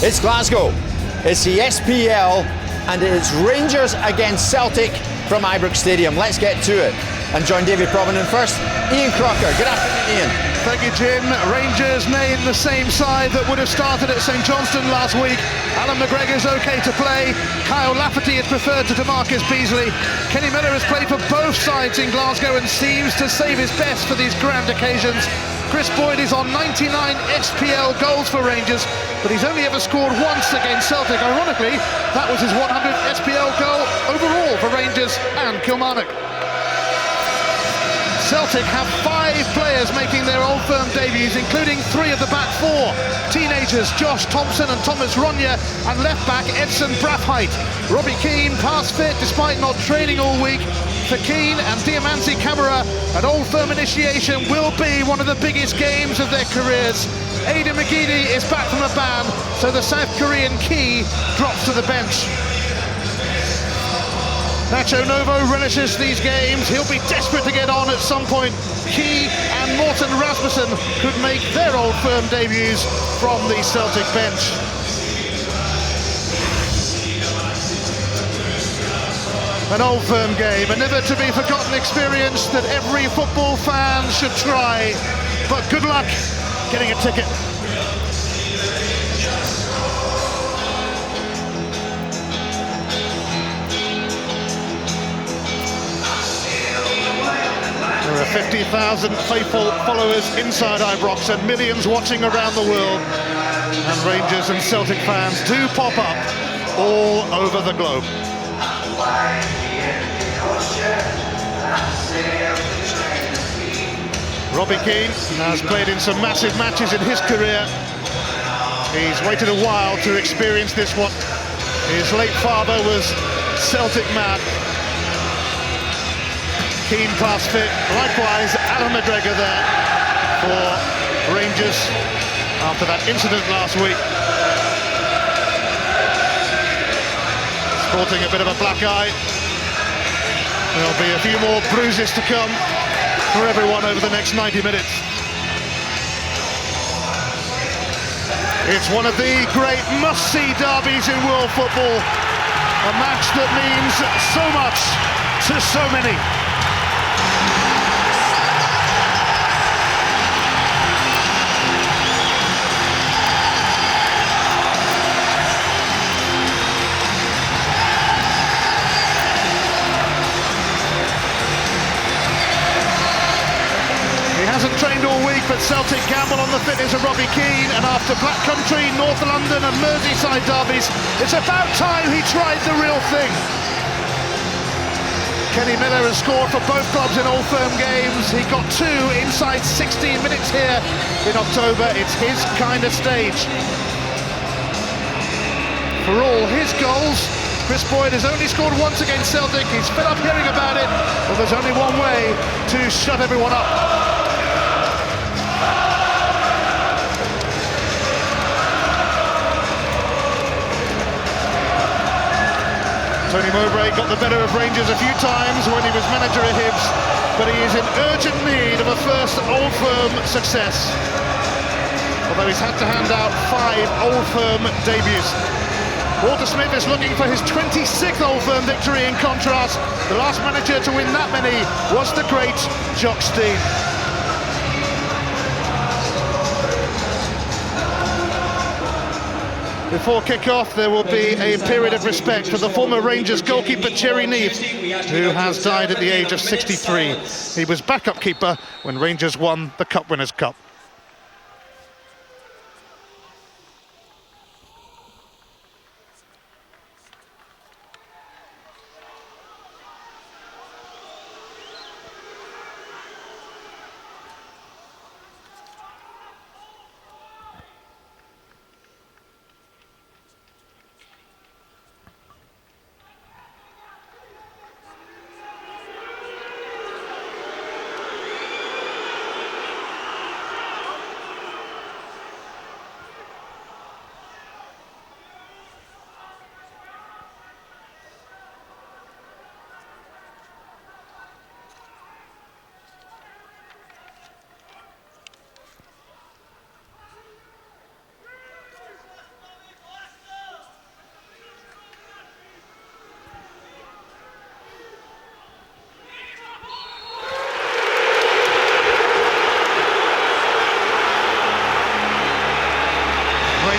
It's Glasgow, it's the SPL, and it's Rangers against Celtic from Ibrox Stadium. Let's get to it and join David Provenant first. Ian Crocker, good afternoon, Ian. Thank you, Jim. Rangers name the same side that would have started at St Johnstone last week. Alan McGregor's okay to play. Kyle Lafferty is preferred to DeMarcus Beasley. Kenny Miller has played for both sides in Glasgow and seems to save his best for these grand occasions. Chris Boyd is on 99 SPL goals for Rangers, but he's only ever scored once against Celtic. Ironically, that was his 100th SPL goal overall for Rangers and Kilmarnock. Celtic have 5 players making their Old Firm debuts, including 3 of the back 4. Teenagers Josh Thompson and Thomas Ronja, and left-back Edson Brathwaite. Robbie Keane past fit despite not training all week. For Keane and Diamanti Kamara, an Old Firm initiation will be one of the biggest games of their careers. Aidan McGeady is back from a ban, so the South Korean key drops to the bench. Nacho Novo relishes these games. He'll be desperate to get on at some point. Key and Morten Rasmussen could make their Old Firm debuts from the Celtic bench. An Old Firm game, a never-to-be-forgotten experience that every football fan should try. But good luck getting a ticket. There are 50,000 faithful followers inside Ibrox and millions watching around the world. And Rangers and Celtic fans do pop up all over the globe. Robbie Keane has played in some massive matches in his career. He's waited a while to experience this one. His late father was Celtic mad. Keane past fit. Likewise, Alan McGregor there for Rangers after that incident last week. Sporting a bit of a black eye. There'll be a few more bruises to come for everyone over the next 90 minutes. It's one of the great must-see derbies in world football. A match that means so much to so many. Hasn't trained all week, but Celtic gamble on the fitness of Robbie Keane, and after Black Country, North London and Merseyside derbies, it's about time he tried the real thing. Kenny Miller has scored for both clubs in Old Firm games. He got 2 inside 16 minutes here in October. It's his kind of stage. For all his goals, Chris Boyd has only scored once against Celtic. He's fed up hearing about it, but there's only one way to shut everyone up. Tony Mowbray got the better of Rangers a few times when he was manager at Hibs, but he is in urgent need of a first Old Firm success. Although he's had to hand out 5 Old Firm debuts. Walter Smith is looking for his 26th Old Firm victory. In contrast, the last manager to win that many was the great Jock Stein. Before kick-off, there will be a period of respect for the former Rangers goalkeeper Thierry Neave, who has died at the age of 63. He was backup keeper when Rangers won the Cup Winners' Cup.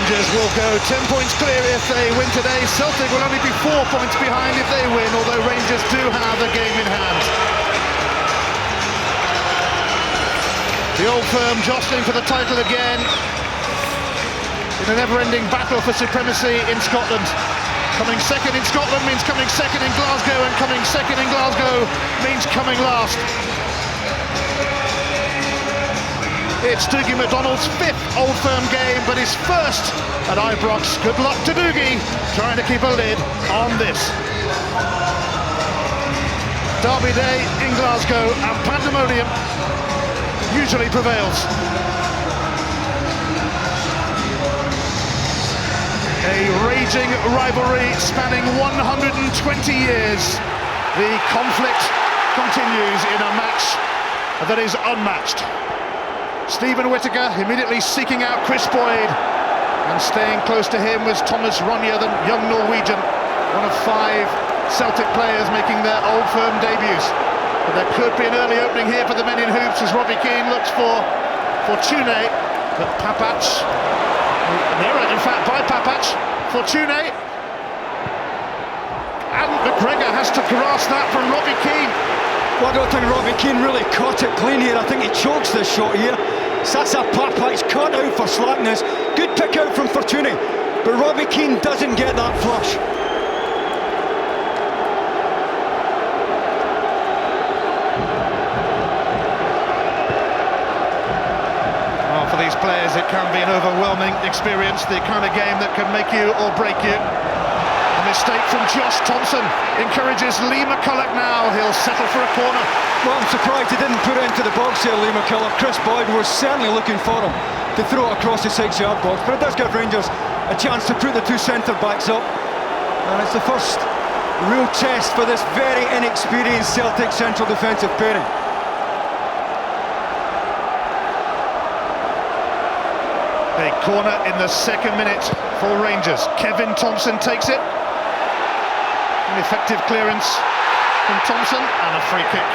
Rangers will go 10 points clear if they win today. Celtic will only be 4 points behind if they win, although Rangers do have a game in hand. The Old Firm jostling for the title again in a never-ending battle for supremacy in Scotland. Coming second in Scotland means coming second in Glasgow, and coming second in Glasgow means coming last. It's Dougie McDonald's 5th Old Firm game, but his first at Ibrox. Good luck to Dougie, trying to keep a lid on this. Derby day in Glasgow, and pandemonium usually prevails. A raging rivalry spanning 120 years. The conflict continues in a match that is unmatched. Stephen Whittaker immediately seeking out Chris Boyd, and staying close to him was Thomas Ronja, the young Norwegian, one of 5 Celtic players making their Old Firm debuts. But there could be an early opening here for the men in hoops as Robbie Keane looks for Fortune, but Papac, an error in fact by Papac, Fortune, and McGregor has to grasp that from Robbie Keane. Well, I don't think Robbie Keane really caught it clean here. I think he chokes this shot here. Sasa Papac's cut out for slackness. Good pick out from Fortune, but Robbie Keane doesn't get that flush. Well, for these players it can be an overwhelming experience, the kind of game that can make you or break you. A mistake from Josh Thompson encourages Lee McCulloch now. He'll settle for a corner. Well, I'm surprised he didn't put it into the box here, Lee McCulloch. Chris Boyd was certainly looking for him to throw it across the 6-yard box, but it does give Rangers a chance to put the 2 centre-backs up. And it's the first real test for this very inexperienced Celtic central defensive pairing. A corner in the 2nd minute for Rangers. Kevin Thompson takes it. An effective clearance from Thompson, and a free kick.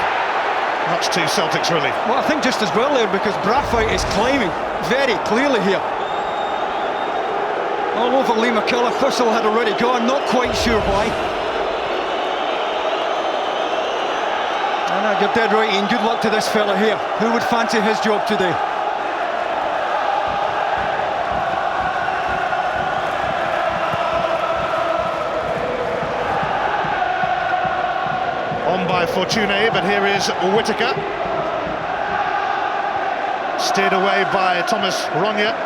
Much to Celtic's relief. Well, I think just as well there, because Brathwaite is climbing very clearly here. All over Lee McCulloch. Whistle had already gone, not quite sure why. And you're dead right, Ian. Good luck to this fella here. Who would fancy his job today? On by Fortune, but here is Whittaker. Steered away by Thomas Ronja.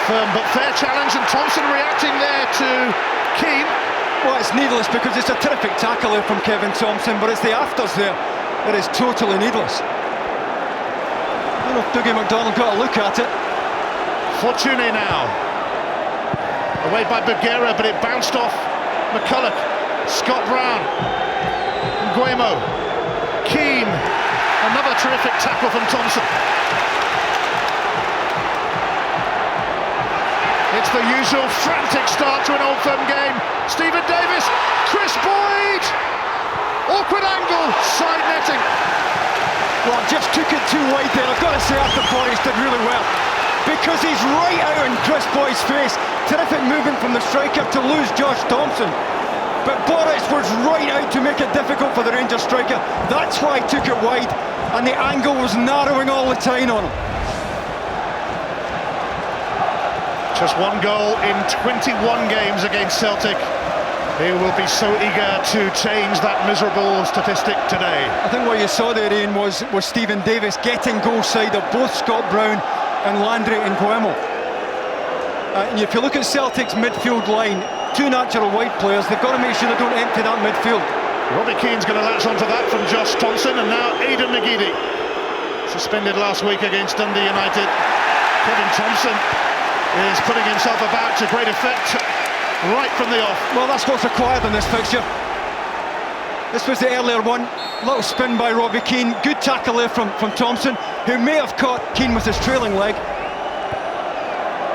Firm but fair challenge, and Thompson reacting there to Keane. Well, it's needless because it's a terrific tackle there from Kevin Thompson, but it's the afters there that is totally needless. I don't know if Dougie McDonald got a look at it. Fortune now. Away by Bergera, but it bounced off McCulloch. Scott Brown. Nguemo. Keane. Another terrific tackle from Thompson. It's the usual frantic start to an Old Firm game. Stephen Davis. Chris Boyd. Awkward angle. Side netting. Well, just took it too wide there. I've got to say, Arthur Boris did really well, because he's right out in Chris Boyd's face. Terrific movement from the striker to lose Josh Thompson. But Boris was right out to make it difficult for the Rangers striker. That's why he took it wide, and the angle was narrowing all the time on him. Just 1 goal in 21 games against Celtic. He will be so eager to change that miserable statistic today. I think what you saw there, Ian, was Stephen Davis getting goal side of both Scott Brown and Landry Nguemo. And if you look at Celtic's midfield line, 2 natural wide players, they've got to make sure they don't empty that midfield. Robbie Keane's going to latch onto that from Josh Thompson, and now Aidan McGeady, suspended last week against Dundee United. Kevin Thompson is putting himself about to great effect right from the off. Well, that's what's required in this fixture. This was the earlier one. Little spin by Robbie Keane. Good tackle there from Thompson, who may have caught Keane with his trailing leg.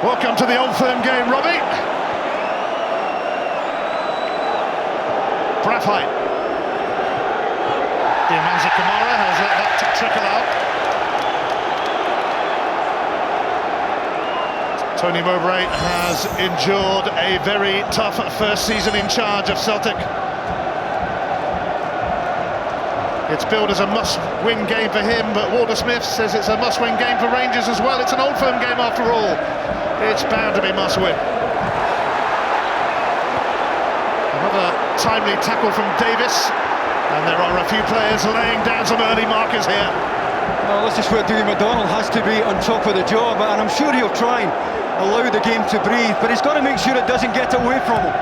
Welcome to the Old Firm game, Robbie. Brathwaite. Diamanza Kamara. Tony Mowbray has endured a very tough first season in charge of Celtic. It's billed as a must-win game for him, but Walter Smith says it's a must-win game for Rangers as well. It's an Old Firm game after all. It's bound to be must-win. Another timely tackle from Davis, and there are a few players laying down some early markers here. Well, this is where Dougie McDonald has to be on top of the job, and I'm sure he'll try and allow the game to breathe, but he's got to make sure it doesn't get away from him.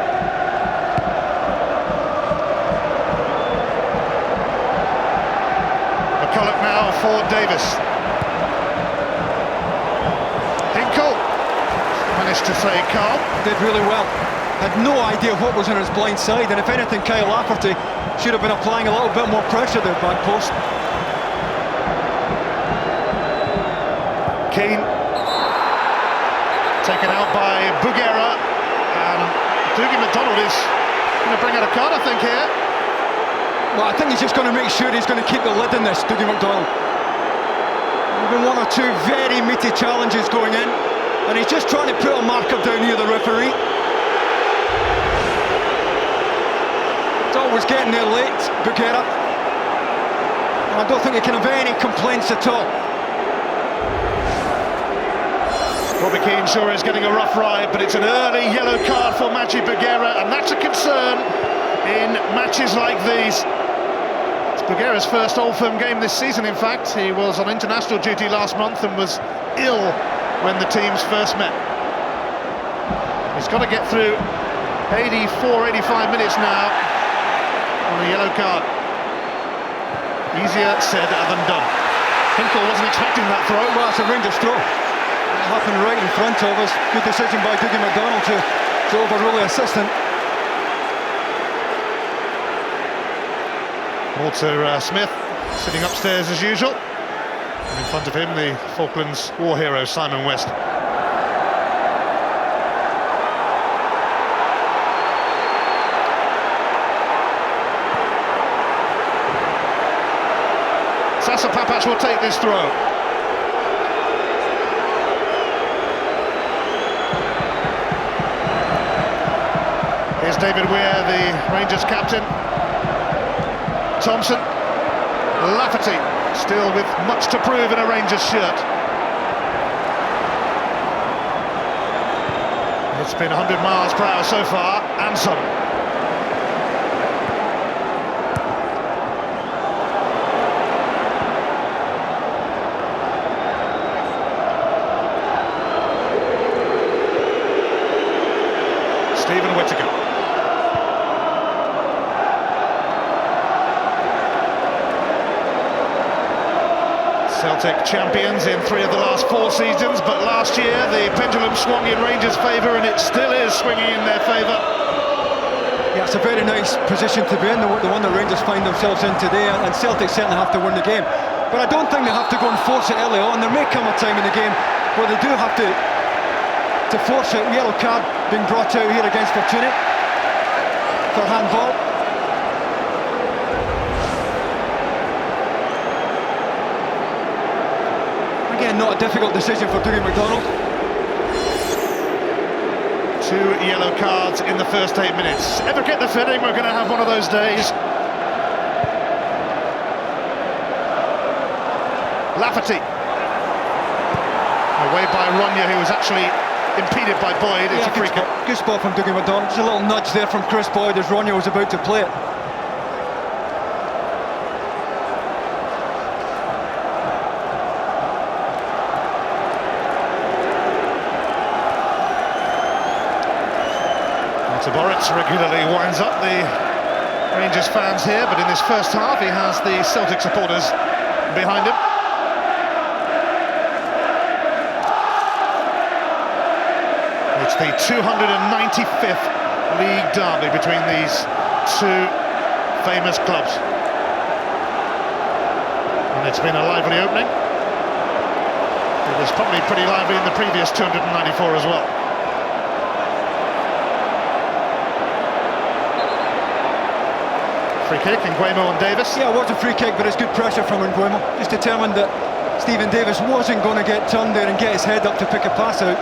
McCulloch now for Davis. Hinkle managed to stay calm. Did really well. Had no idea what was on his blind side, and if anything, Kyle Lafferty should have been applying a little bit more pressure to the back post. Keane taken out by Bugera, and Dougie McDonald is going to bring out a card, I think, here. Well, I think he's just going to make sure he's going to keep the lid in this, Dougie McDonald. There's been one or two very meaty challenges going in, and he's just trying to put a marker down near the referee. It's always getting there late, Bugera. And I don't think he can have any complaints at all. Robbie Keane sure is getting a rough ride, but it's an early yellow card for Maciej Bugera, and that's a concern in matches like these. It's Bugera's first Old Firm game this season, in fact. He was on international duty last month and was ill when the teams first met. He's got to get through 84, 85 minutes now on a yellow card. Easier said than done. Hinkle wasn't expecting that throw. Well, it's a Rangers throw. It happened right in front of us. Good decision by Dougie McDonald to overrule the assistant. Walter Smith sitting upstairs as usual. And in front of him, the Falklands war hero Simon West. Sasa Papac will take this throw. Here's David Weir, the Rangers captain. Thompson, Lafferty, still with much to prove in a Rangers shirt. It's been 100 miles per hour so far, and some. Stephen Whittaker. Celtic champions in 3 of the last 4 seasons, but last year the pendulum swung in Rangers' favour, and it still is swinging in their favour. Yeah, it's a very nice position to be in, the one that Rangers find themselves in today, and Celtic certainly have to win the game. But I don't think they have to go and force it early on. There may come a time in the game where they do have to force it. Yellow card being brought out here against Fortuna for handball. Again, not a difficult decision for Dougie McDonald. 2 yellow cards in the first 8 minutes. Ever get the feeling we're going to have one of those days? Lafferty. Away by Ronya, who was actually impeded by Boyd. It's a free kick. Good spot from Dougie McDonald. Just a little nudge there from Chris Boyd as Ronya was about to play it. Boritz regularly winds up the Rangers fans here, but in this first half he has the Celtic supporters behind him. It's the 295th league derby between these 2 famous clubs. And it's been a lively opening. It was probably pretty lively in the previous 294 as well. Free kick, Nguemo and Davis. Yeah, it was a free kick, but it's good pressure from Nguemo. Just determined that Stephen Davis wasn't going to get turned there and get his head up to pick a pass out.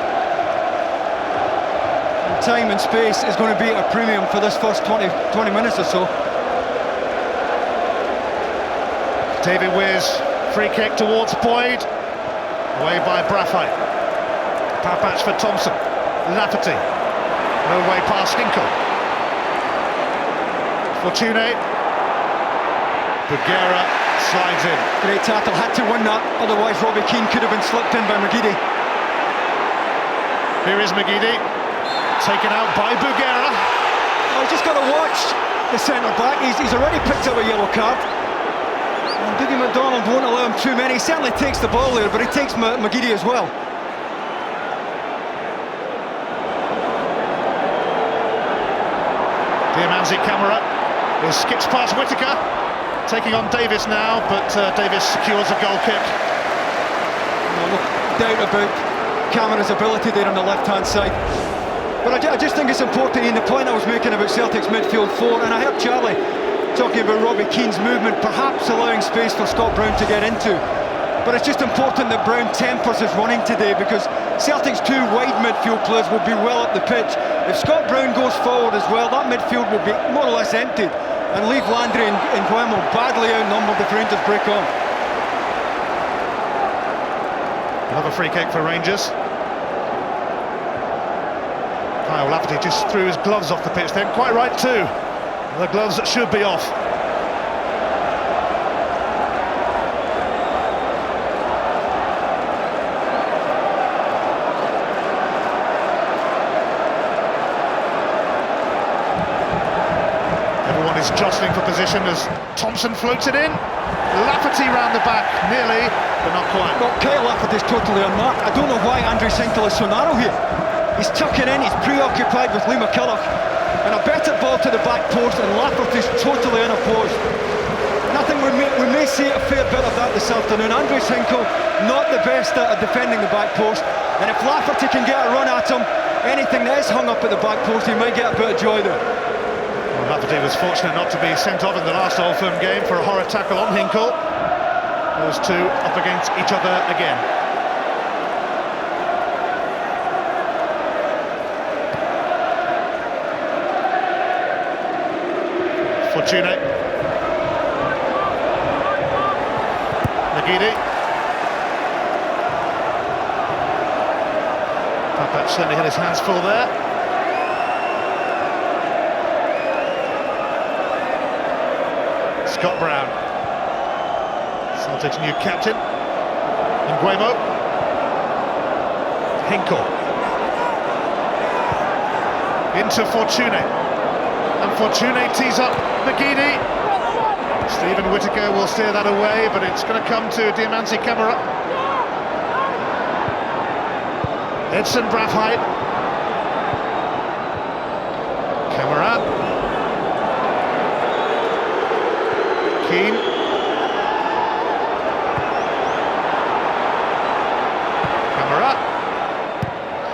time and space is going to be at a premium for this first 20 minutes or so. David Weir's free kick towards Boyd. Away by Brathwaite. Patch for Thompson. Lafferty. No way past Hinkle. Fortune. Bugera slides in. Great tackle, had to win that, otherwise Robbie Keane could have been slipped in by McGeady. Here is McGeady, taken out by Bugera. Oh, he's just got to watch the centre-back, he's already picked up a yellow card. And Dougie McDonald won't allow him too many, he certainly takes the ball there, but he takes McGeady as well. Diamanzi Camara skips past Whittaker. Taking on Davis now, but Davis secures a goal kick. No doubt about Cameron's ability there on the left-hand side. But I just think it's important, Ian, the point I was making about Celtic's midfield four, and I heard Charlie talking about Robbie Keane's movement, perhaps allowing space for Scott Brown to get into. But it's just important that Brown tempers his running today, because Celtic's two wide midfield players will be well up the pitch. If Scott Brown goes forward as well, that midfield will be more or less emptied, and leave Landry and Guillermo badly outnumbered if Rangers break on. Another free kick for Rangers. Kyle Lafferty just threw his gloves off the pitch then, quite right too. The gloves that should be off. Everyone is jostling for position as Thompson floats it in. Lafferty round the back, nearly, but not quite. Well, Kyle Lafferty's totally unmarked. I don't know why Andrew Sinkle is so narrow here. He's tucking in, he's preoccupied with Lee McCulloch. And a better ball to the back post, and Lafferty's totally unopposed. And I think we may see a fair bit of that this afternoon. Andrew Sinkle, not the best at defending the back post. And if Lafferty can get a run at him, anything that is hung up at the back post, he might get a bit of joy there. Well, Lafferty was fortunate not to be sent off in the last Old Firm game for a horror tackle on Hinkle. Those two up against each other again. Fortune. McGeady. Patch certainly had his hands full there. Scott Brown, Celtic's new captain. Nguemo. Hinkle. Into Fortune. And Fortune tees up McGeady. Stephen Whittaker will steer that away, but it's going to come to Diamanzi Camara. Edson Brathwaite. Camara. Keane. Camara.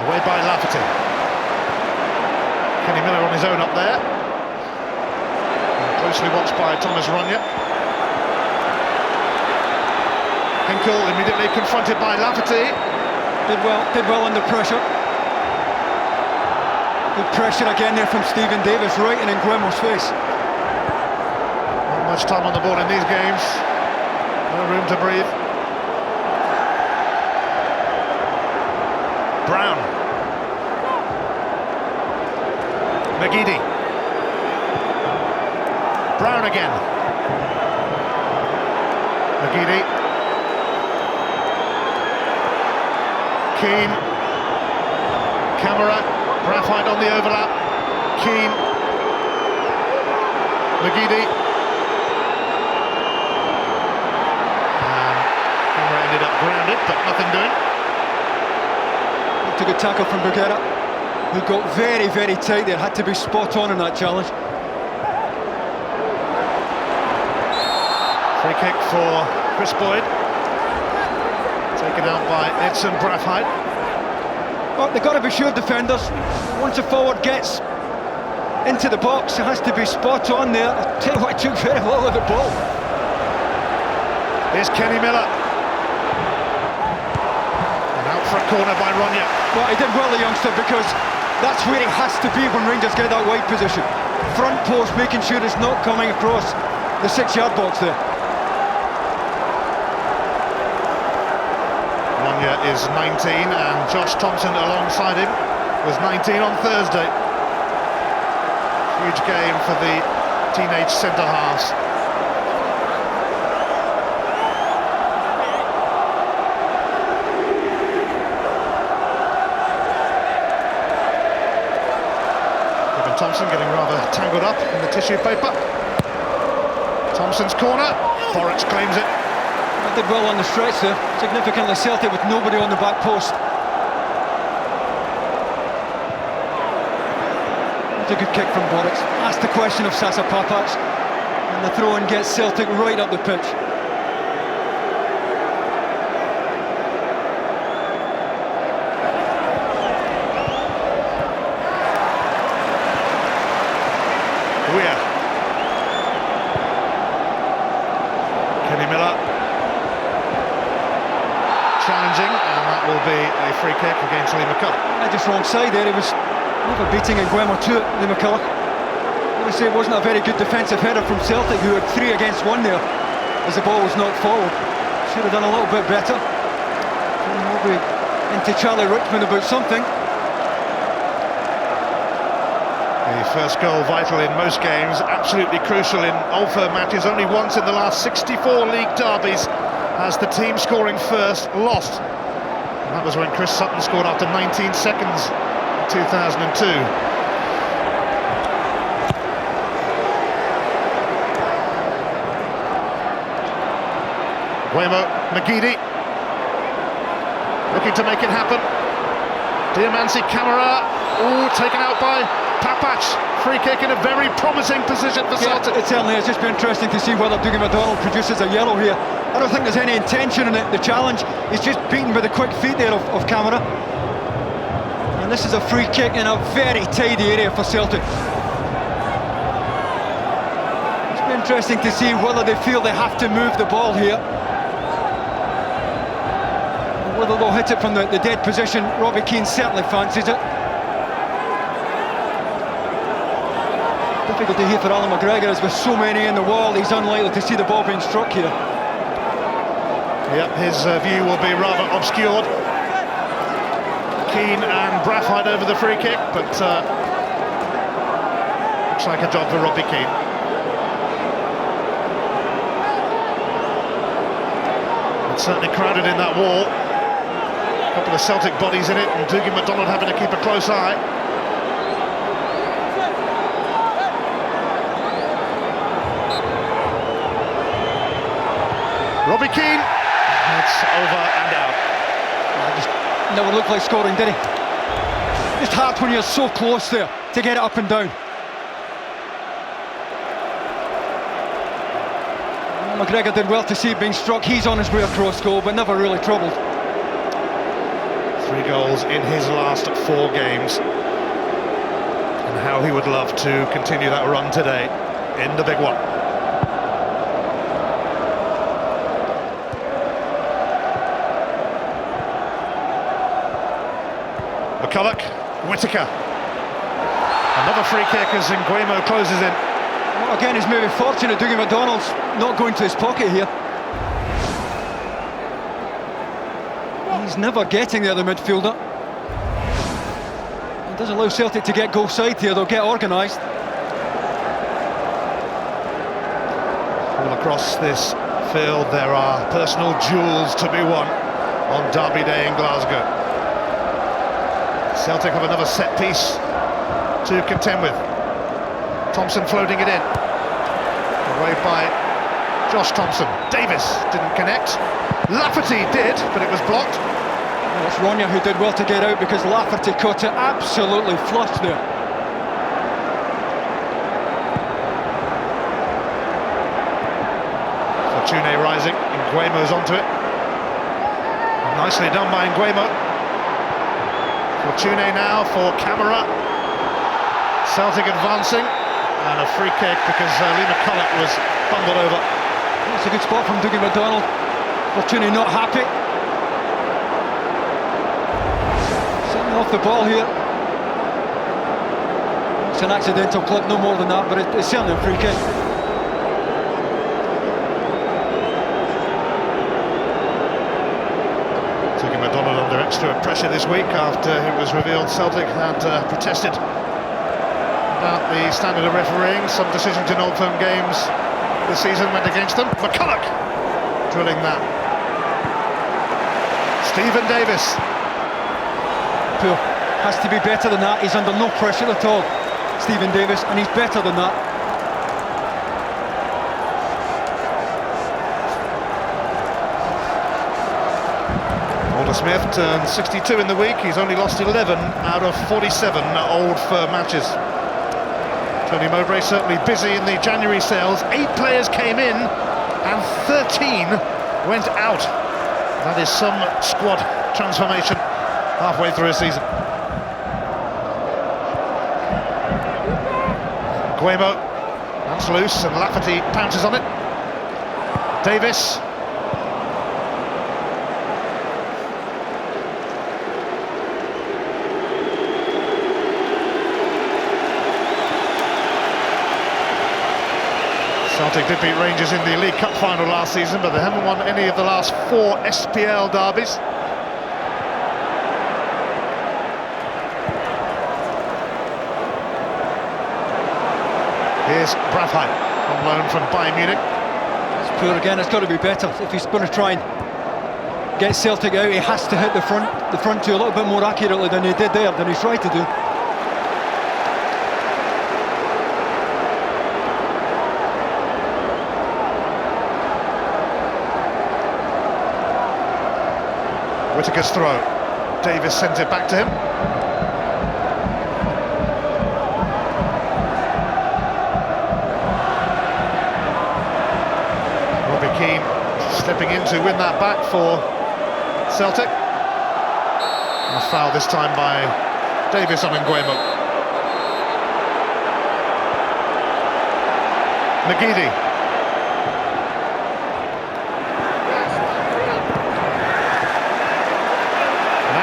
Away by Lafferty. Kenny Miller on his own up there. Closely watched by Thomas Ronya. Hinkle immediately confronted by Lafferty. Did well under pressure. Good pressure again there from Stephen Davis, right in Nguemo's face. Not much time on the ball in these games. No room to breathe. Brown. McGeady. Brown again. McGeady. Keane. Camara. Brathwaite on the overlap. Keane. McGeady. And Camara ended up grounded, but nothing doing. Took a tackle from Bugera, who got very, very tight there. Had to be spot on in that challenge. Free kick for Chris Boyd. Taken out by Edson Brathwaite. Well, they've got to be sure defenders. Once a forward gets into the box, it has to be spot on there. I'll tell you what, he took very well with the ball. Here's Kenny Miller. And out for a corner by Ronya. Well, he did well, the youngster, because That's where it has to be when Rangers get that wide position. Front post, making sure it's not coming across the 6-yard box there. Ronya is 19 and Josh Thompson alongside him was 19 on Thursday. Huge game for the teenage centre-halves. Thompson getting rather tangled up in the tissue paper. Thompson's corner, Boruc claims it. Did well on the stretch there, significantly Celtic with nobody on the back post. It's a good kick from Boruc. That's the question of Sasa Papac. And the throw-in gets Celtic right up the pitch. Kenny Miller challenging, and that will be a free kick against Lee McCulloch. Just wrong side there, he was never beating Nguemo to it, Lee McCulloch. I would say it wasn't a very good defensive header from Celtic, who had 3 against 1 there as the ball was knocked forward. Should have done a little bit better. Maybe into Charlie Richmond about something. The first goal vital in most games, absolutely crucial in Old Firm matches. Only once in the last 64 league derbies has the team scoring first lost. And that was when Chris Sutton scored after 19 seconds in 2002. Nguemo, McGeady looking to make it happen. Diamansi Camara, taken out by Papac. Free kick in a very promising position for Celtic. It certainly is. Just be interesting to see whether Dougie McDonald produces a yellow here. I don't think there's any intention in it. The challenge is just beaten by the quick feet there of Camara. And this is a free kick in a very tidy area for Celtic. It's be interesting to see whether they feel they have to move the ball here. Whether they'll hit it from the dead position. Robbie Keane certainly fancies it. Difficulty here for Alan McGregor, as with so many in the wall, he's unlikely to see the ball being struck here. Yep, his view will be rather obscured. Keane and Brathwaite over the free kick, but looks like a job for Robbie Keane. It's certainly crowded in that wall. A couple of Celtic bodies in it, and Dougie McDonald having to keep a close eye. Robbie Keane, it's over and out. Just never looked like scoring, did he? Just hard when you're so close there to get it up and down. McGregor did well to see it being struck. He's on his way across goal, but never really troubled. 3 goals in his last 4 games. And how he would love to continue that run today in the big one. McCulloch, Whittaker. Another free kick as Nguemo closes in. Well, again, he's maybe fortunate Dougie McDonald's not going to his pocket here. He's never getting the other midfielder. It does allow Celtic to get goal side here, they'll get organised. All across this field there are personal jewels to be won on Derby Day in Glasgow. Celtic have another set piece to contend with. Thompson floating it in. Away by Josh Thompson. Davis didn't connect. Lafferty did, but it was blocked. Well, it's Ronya who did well to get out, because Lafferty caught it absolutely flush there. Fortune rising. Nguemo's onto it. Nicely done by Nguemo. Fortune now for Camara. Celtic advancing, and a free kick because Lee McCulloch was bundled over. That's a good spot from Dougie McDonald. Fortune not happy. Sitting off the ball here. It's an accidental clip, no more than that, but it's certainly a free kick. Taking McDonald under extra pressure this week after it was revealed Celtic had protested about the standard of refereeing. Some decisions in Old Firm games this season went against them. McCulloch drilling that. Stephen Davis. Poor. Has to be better than that. He's under no pressure at all, Stephen Davis, and he's better than that. Walter Smith turned 62 in the week. He's only lost 11 out of 47 Old Firm matches. Tony Mowbray certainly busy in the January sales. 8 players came in and 13 went out. That is some squad transformation halfway through a season. Guemo, that's loose, and Lafferty pounces on it. Davis. Celtic did beat Rangers in the League Cup final last season, but they haven't won any of the last 4 SPL derbies. Here's Brathheim on loan from Bayern Munich. It's poor again. It's got to be better if he's going to try and get Celtic out. He has to hit the front two a little bit more accurately than he did there, than he tried to do. Whittaker's throw. Davis sends it back to him. Robbie Keane stepping in to win that back for Celtic. And a foul this time by Davis on Nguemo. McGeady.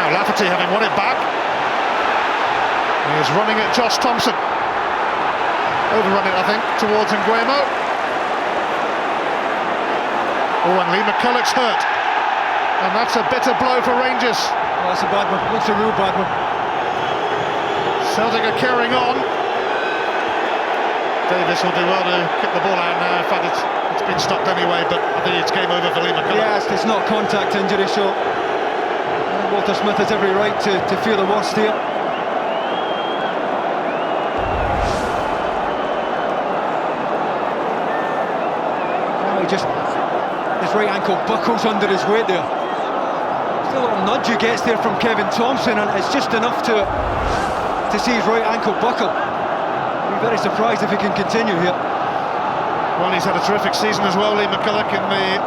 Lafferty having won it back. He is running at Josh Thompson. Overrun it, I think, towards Nguemo. Oh, and Lee McCulloch's hurt. And that's a bitter blow for Rangers. Oh, that's a bad one. That's a real bad one. Celtic are carrying on. Davis will do well to kick the ball out now. In fact, it's been stopped anyway, but I think it's game over for Lee McCulloch. Yes, it's not contact injury, so Walter Smith has every right to fear the worst here. Oh, his right ankle buckles under his weight there. Just a little nudge he gets there from Kevin Thompson, and it's just enough to see his right ankle buckle. I'll be very surprised if he can continue here. Well, he's had a terrific season as well, Lee McCulloch, in the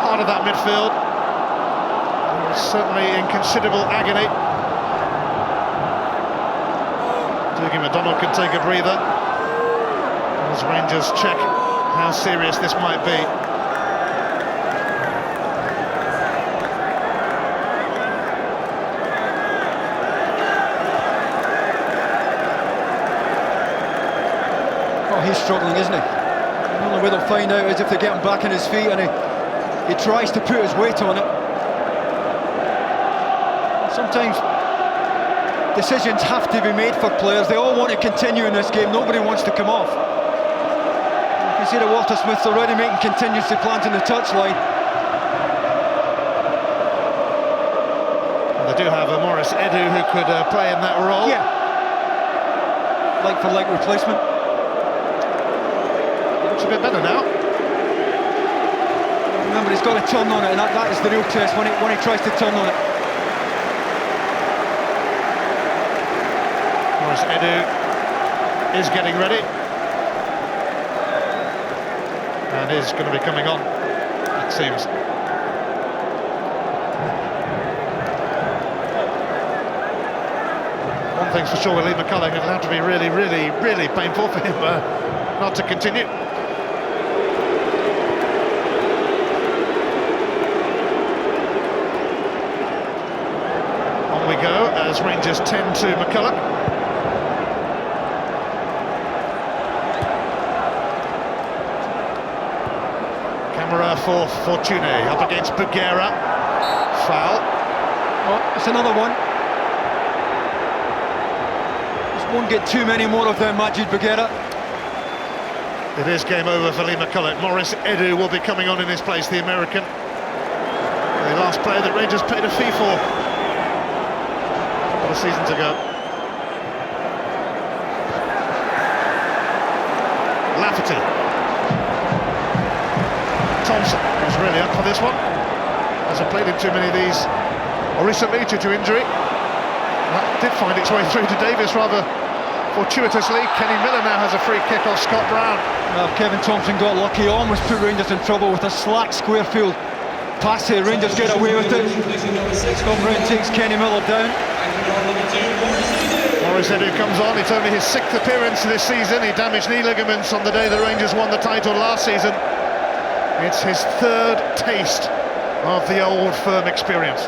heart of that midfield. Certainly in considerable agony. Dougie McDonald can take a breather as Rangers check how serious this might be. Oh, he's struggling, isn't he? The only way they'll find out is if they get him back on his feet and he tries to put his weight on it. Sometimes decisions have to be made for players. They all want to continue in this game. Nobody wants to come off. You can see that Walter Smith's already making contingency plans in the touchline. And they do have a Maurice Edu who could play in that role. Yeah. Like for like replacement. Looks a bit better now. Remember, he's got to turn on it, and that is the real test when he tries to turn on it. Edu is getting ready and is going to be coming on, it seems. One thing's for sure with Lee McCulloch, it'll have to be really, really, really painful for him not to continue. On we go as Rangers tend to McCulloch. for Fortune, up against Bugera. Foul. Oh, it's another one. Just won't get too many more of them, Majid Bugera. It is game over for Lee McCulloch. Maurice Edu will be coming on in his place, the American. The last player that Rangers paid a fee for a couple of seasons ago. Lafferty. Thompson, who's really up for this one. Hasn't played in too many of these recently due to injury. That did find its way through to Davis rather fortuitously. Kenny Miller now has a free kick off Scott Brown. Well, Kevin Thompson got lucky, almost put Rangers in trouble with a slack square field pass here. Rangers get away with it. Scott Brown takes Kenny Miller down. Maurice Edu comes on. It's only his 6th appearance this season. He damaged knee ligaments on the day the Rangers won the title last season. It's his 3rd taste of the old firm experience.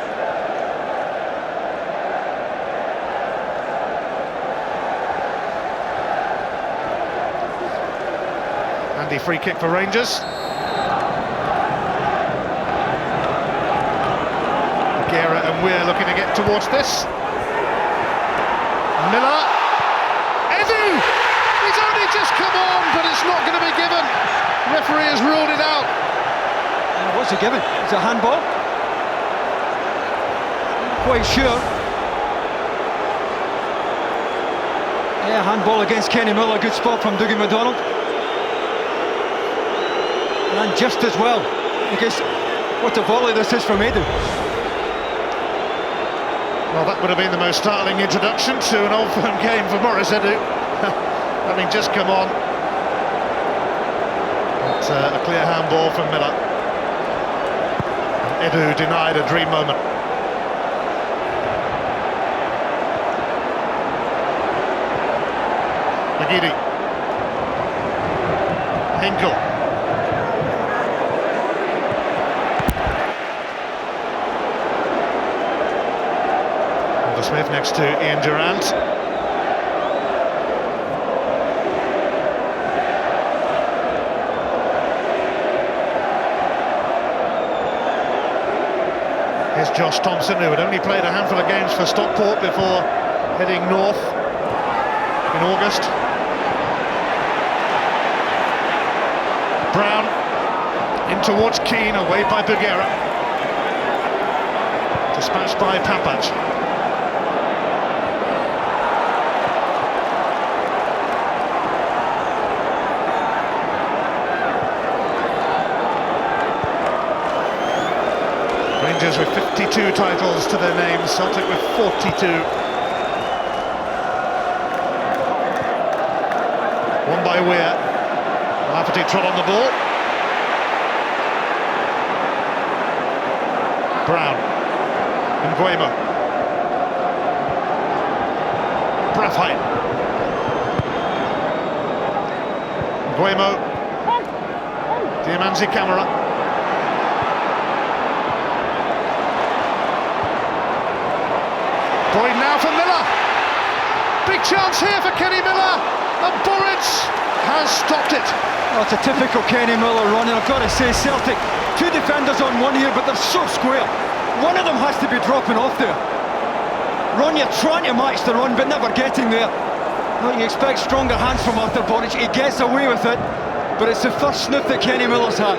Handy free kick for Rangers. Guerra and Weir looking to get towards this. Miller. Edu! He's only just come on, but it's not going to be given. Referee has ruled it out. What's he given? It's a handball? Not quite sure. Yeah, handball against Kenny Miller. Good spot from Dougie McDonald. And just as well. Because what a volley this is from Edu. Well, that would have been the most startling introduction to an Old Firm game for Maurice Edu. Having just come on. It's a clear handball from Miller. Edu denied a dream moment. McGeady. Hinkle. Smith next to Ian Durant. Here's Josh Thompson, who had only played a handful of games for Stockport before heading north in August. Brown in towards Keane, away by Bugera. Dispatched by Papac. Rangers with 52 titles to their names, Celtic with 42. One by Weir. Lafferty trot on the ball. Brown. Nguemo. Brathwaite. Nguemo. Diamanzi Camara. Boyd now for Miller. Big chance here for Kenny Miller. And Boritz has stopped it. Oh, it's a typical Kenny Miller run, and I've got to say, Celtic, 2 defenders on one here, but they're so square. One of them has to be dropping off there. Ron, you're trying to match the run, but never getting there. Well, you expect stronger hands from Arthur Boritz. He gets away with it, but it's the first sniff that Kenny Miller's had.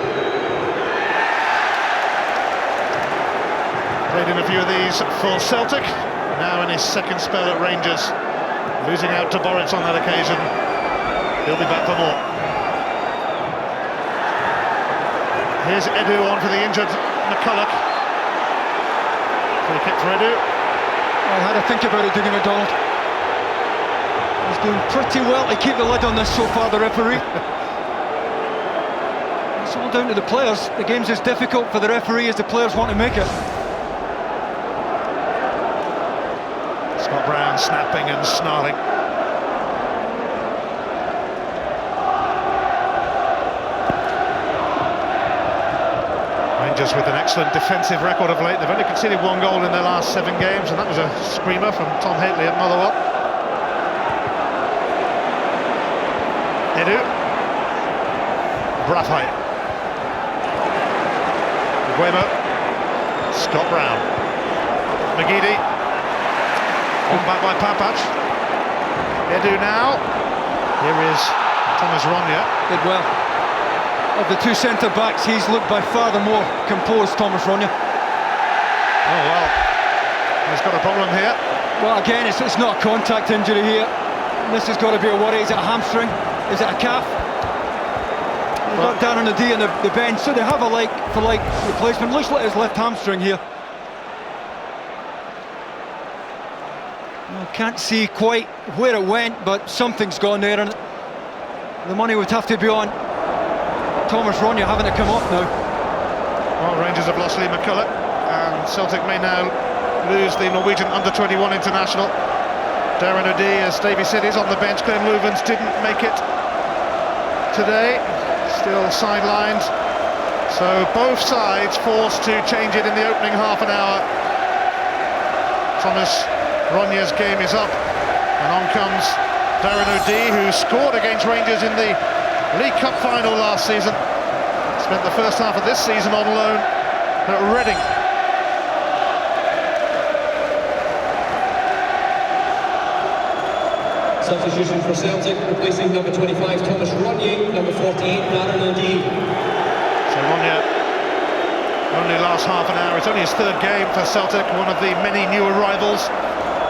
Played in a few of these for Celtic. Now in his 2nd spell at Rangers, losing out to Boritz on that occasion. He'll be back for more. Here's Edu on for the injured McCulloch. Free kick for Edu. I had to think about it, Dougie McDonald. He's doing pretty well to keep the lid on this so far, the referee. It's all down to the players. The game's as difficult for the referee as the players want to make it. Scott Brown snapping and snarling. Rangers with an excellent defensive record of late. They've only conceded 1 goal in their last 7 games, and that was a screamer from Tom Haitley at Motherwell. Edu. Brathwaite. Guemo, Scott Brown, McGeady, on back by Papac. Edu now. Here is Thomas Ronya. Did well. Of the two centre-backs, he's looked by far the more composed, Thomas Ronya. Oh well, he's got a problem here. Well, again, it's not a contact injury here. This has got to be a worry. Is it a hamstring? Is it a calf? They've got Darren O'Dea on the bench, so they have a like-for-like replacement. Looks like his left hamstring here. Well, can't see quite where it went, but something's gone there, and the money would have to be on Thomas Ronya having to come off now. Well, Rangers have lost Lee McCulloch, and Celtic may now lose the Norwegian under-21 international. Darren O'Dea, as Davey said, is on the bench. Glenn Louvens didn't make it today, still sidelined. So both sides forced to change it in the opening half an hour. Thomas Ronya's game is up, and on comes Darren O'Dea, who scored against Rangers in the League Cup final last season. Spent the first half of this season on loan at Reading. Substitution for Celtic, replacing number 25 Thomas Ronya, number 48 Darren O'Dea. So Ronya only last half an hour. It's only his third game for Celtic, one of the many new arrivals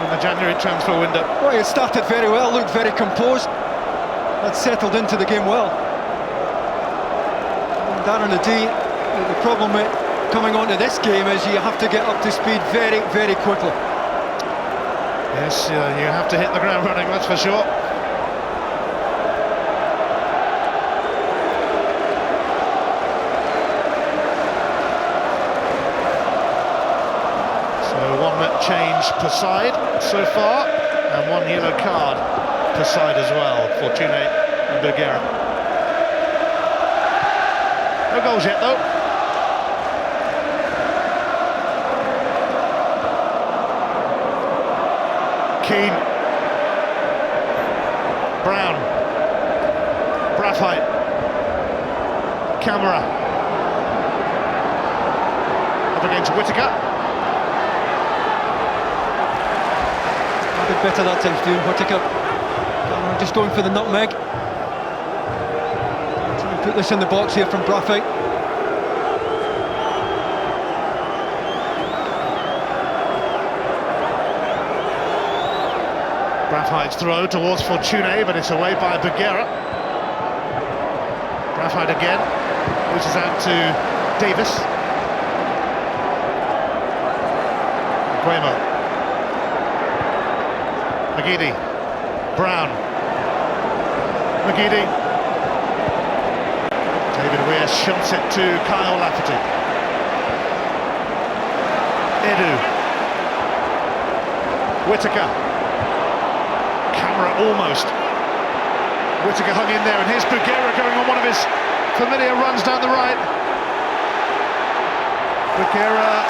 in the January transfer window. Well, it started very well, looked very composed, had settled into the game well. And Darren O'Dea, the problem with coming onto this game is you have to get up to speed very, very quickly. Yes, you have to hit the ground running, that's for sure. So one change per side so far, and one yellow card per side as well for Tune and Bergera. No goals yet though. Keane, Brown, Brathwaite, Camera, up against Whittaker. A bit better that time, Stu. Whittaker just going for the nutmeg. Trying to put this in the box here from Brathwaite. Brathwaite's throw towards Fortune, but it's away by Bergera. Brathwaite again, loses out to Davis. Guemo, McGeady, Brown, McGeady. David Weir shunts it to Kyle Lafferty. Edu, Whittaker. Camera almost. Whittaker hung in there, and here's Bergera going on one of his familiar runs down the right. Bergera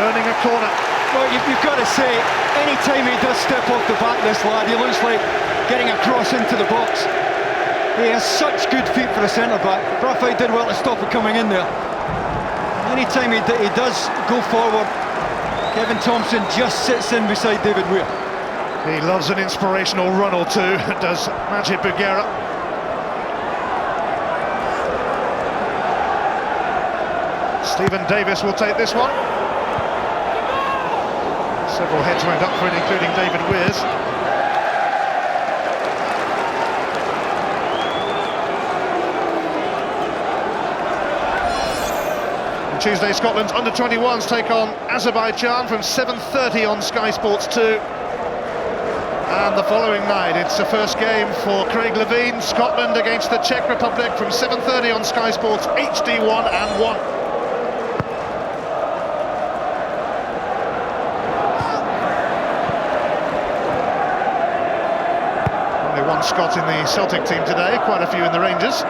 earning a corner. Well, you've got to say, any time he does step off the back, this lad, he looks like getting a cross into the box. He has such good feet for a centre-back. Brathwaite did well to stop it coming in there. Any time he does go forward, Kevin Thompson just sits in beside David Weir. He loves an inspirational run or two, does Majid Bergera. Stephen Davis will take this one. Several heads went up for it, including David Weir's. On Tuesday, Scotland's under-21s take on Azerbaijan from 7:30 on Sky Sports 2. And the following night, it's the first game for Craig Levein, Scotland against the Czech Republic from 7:30 on Sky Sports HD1 and 1. Only one Scot in the Celtic team today, quite a few in the Rangers.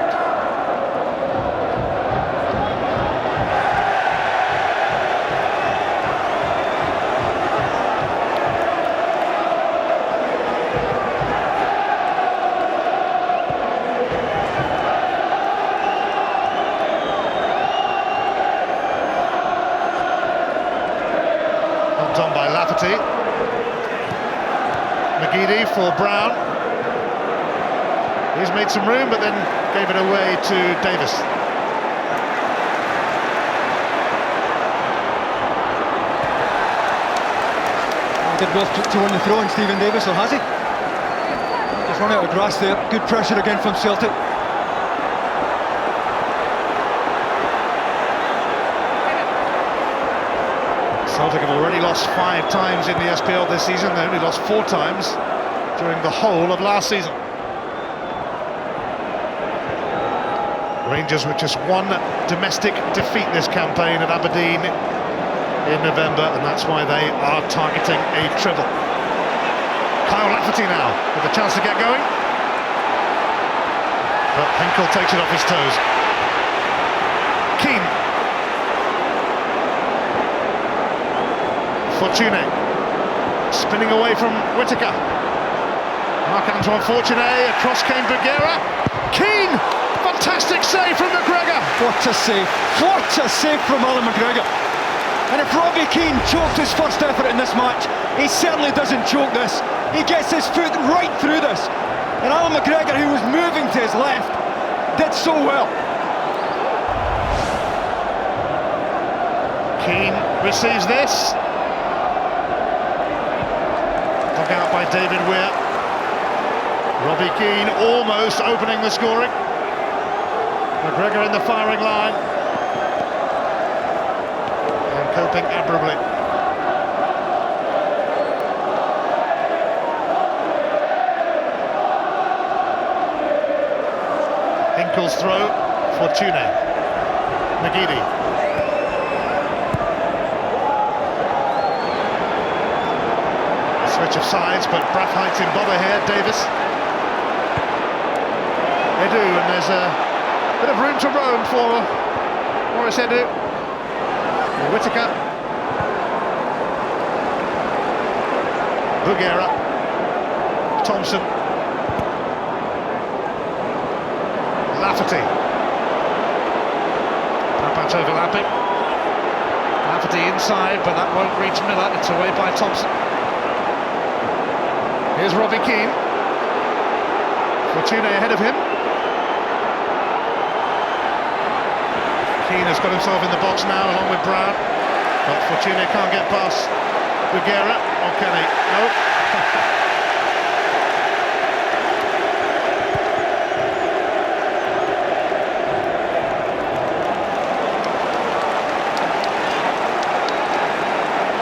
on by Lafferty. McGeady for Brown. He's made some room, but then gave it away to Davis. Did well to win the throw in Stephen Davis, or has he? Just run out of grass there. Good pressure again from Celtic. Celtic have already lost 5 times in the SPL this season. They only lost 4 times during the whole of last season. Rangers with just 1 domestic defeat this campaign at Aberdeen in November, and that's why they are targeting a treble. Kyle Lafferty now with a chance to get going, but Henkel takes it off his toes. Keane. Fortuné spinning away from Whittaker. Marc-Antoine Fortuné, across came Bruguera. Keane, fantastic save from McGregor. What a save! What a save from Alan McGregor! And if Robbie Keane choked his first effort in this match, he certainly doesn't choke this. He gets his foot right through this. And Alan McGregor, who was moving to his left, did so well. Keane receives this. Dug out by David Weir. Robbie Keane almost opening the scoring. McGregor in the firing line. And coping admirably. Henkel's throw, Fortuné. McGeady. Switch of sides, but Brathwaite's in bother here. Davis. They do, and there's a bit of room to roam for Maurice Edu. Whittaker. Bruguera. Thompson. Lafferty. Patch overlapping. Lafferty inside, but that won't reach Miller. It's away by Thompson. Here's Robbie Keane. Fortuné ahead of him. Keane has got himself in the box now along with Brown, but Fortuné can't get past Bruguera. Or can he? No.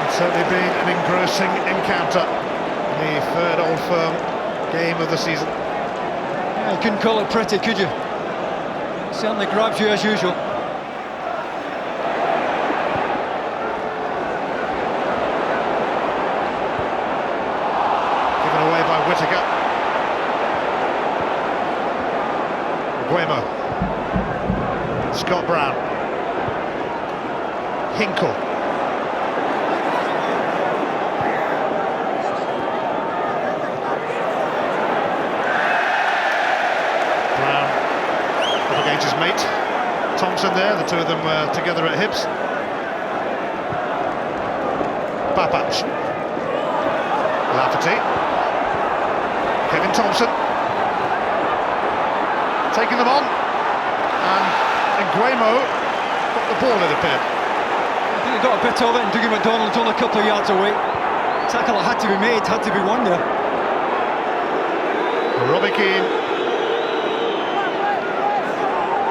It's certainly been an engrossing encounter. The third Old Firm game of the season. Yeah, you couldn't call it pretty, could you? Certainly grabs you as usual. Given away by Whittaker. Guemo. Scott Brown. Hinkle. His mate Thompson there, the two of them were together at hips. Babac. Lafferty. Kevin Thompson. Taking them on. And Guemo got the ball, it appeared. I think he got a bit of it, and Dougie McDonald's only a couple of yards away. Tackle had to be made, had to be won there. Robbie Keane.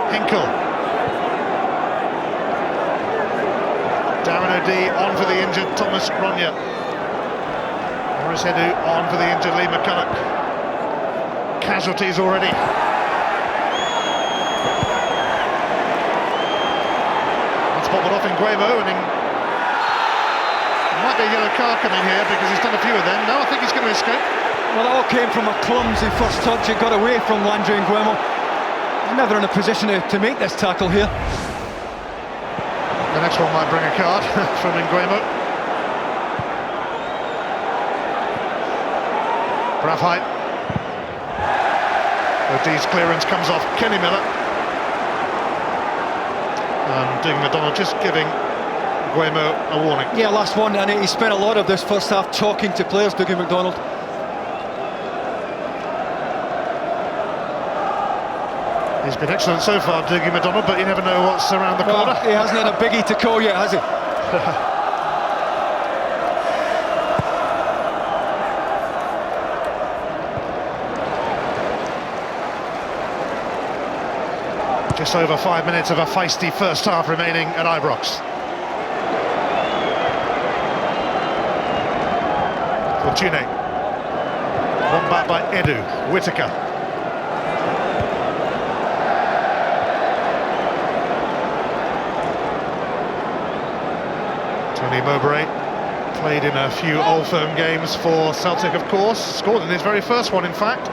Hinkle. Darren O'Dea on for the injured Thomas Gronje. Maurice Edu on for the injured Lee McCulloch. Casualties already. That's bobbled off in Guemo, and might be a yellow card coming here because he's done a few of them. No, I think he's going to escape. Well, it all came from a clumsy first touch. It got away from Landry and Guemo. Never in a position to make this tackle here. The next one might bring a card from Nguemo. Brathwaite. O'Dea's clearance comes off Kenny Miller. And Dougie McDonald just giving Nguemo a warning. Yeah, last one, and he spent a lot of this first half talking to players, Dougie McDonald. He's been excellent so far, Dougie McDonald, but you never know what's around the corner. He hasn't had a biggie to call yet, has he? Just over 5 minutes of a feisty first half remaining at Ibrox. Fortune. One back by Edu. Whittaker. Tony Mowbray played in a few Old Firm games for Celtic, of course. Scored in his very first one, in fact.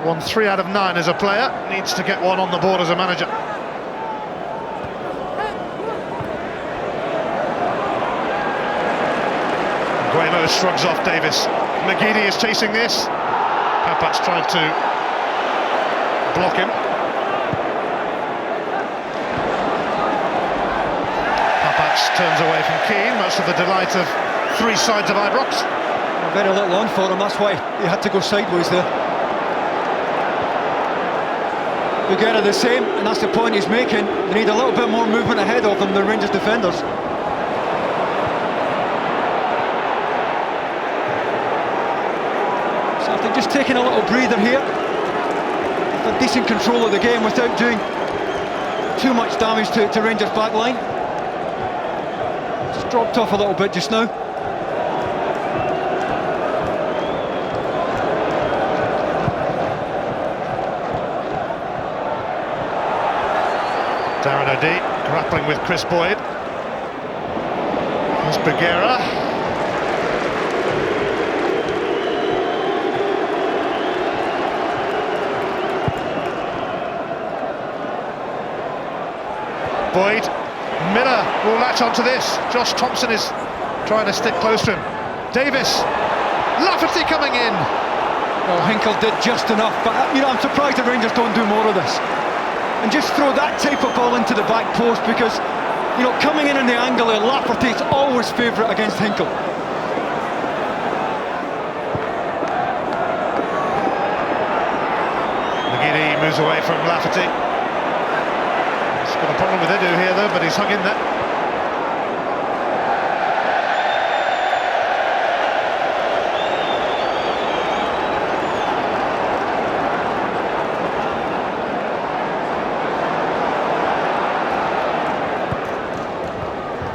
Won 3 out of 9 as a player, needs to get one on the board as a manager. Nguemo shrugs off Davis. McGeady is chasing this. Papac's tried to block him. Papac turns away from Keane, much to the delight of 3 sides of Ibrox. Very little on for him, that's why he had to go sideways there. Bugelra the same, and that's the point he's making. They need a little bit more movement ahead of them, the Rangers defenders. So they're just taking a little breather here. Got decent control of the game without doing too much damage to Rangers' back line. Just dropped off a little bit just now. Darren O'Dea grappling with Chris Boyd. Here's Bugelra. Boyd. Miller will latch onto this. Josh Thompson is trying to stick close to him. Davis. Lafferty coming in. Well, Hinkle did just enough, but you know, I'm surprised the Rangers don't do more of this. And just throw that type of ball into the back post, because, you know, coming in the angle there, Lafferty's always favourite against Hinkle. McGeady moves away from Lafferty. He's got a problem with Edu here though, but he's hung in there.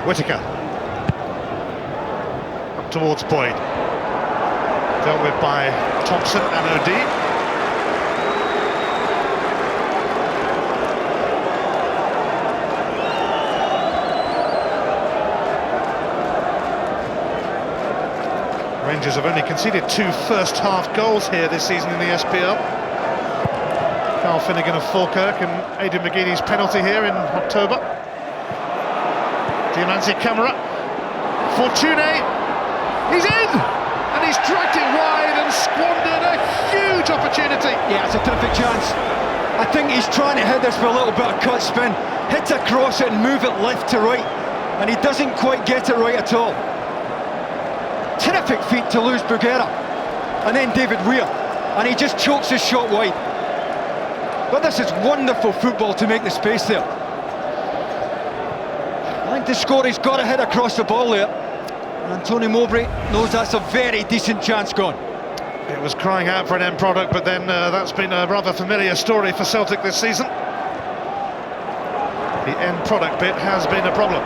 Whittaker up towards Boyd, dealt with by Thompson and O'Dea. Rangers have only conceded 2 first-half goals here this season in the SPL. Carl Finnegan of Falkirk and Aidan McGeady's penalty here in October. Diamanti Camara, Fortune, he's in! And he's dragged it wide and squandered a huge opportunity. Yeah, it's a terrific chance. I think he's trying to hit this with a little bit of cut spin, hit across it and move it left to right, and he doesn't quite get it right at all. Terrific feat to lose Bugelra, and then David Weir, and he just chokes his shot wide. But this is wonderful football to make the space there. I think the score, he's got to hit across the ball there, and Tony Mowbray knows that's a very decent chance gone. It was crying out for an end product, but then that's been a rather familiar story for Celtic this season. The end product bit has been a problem.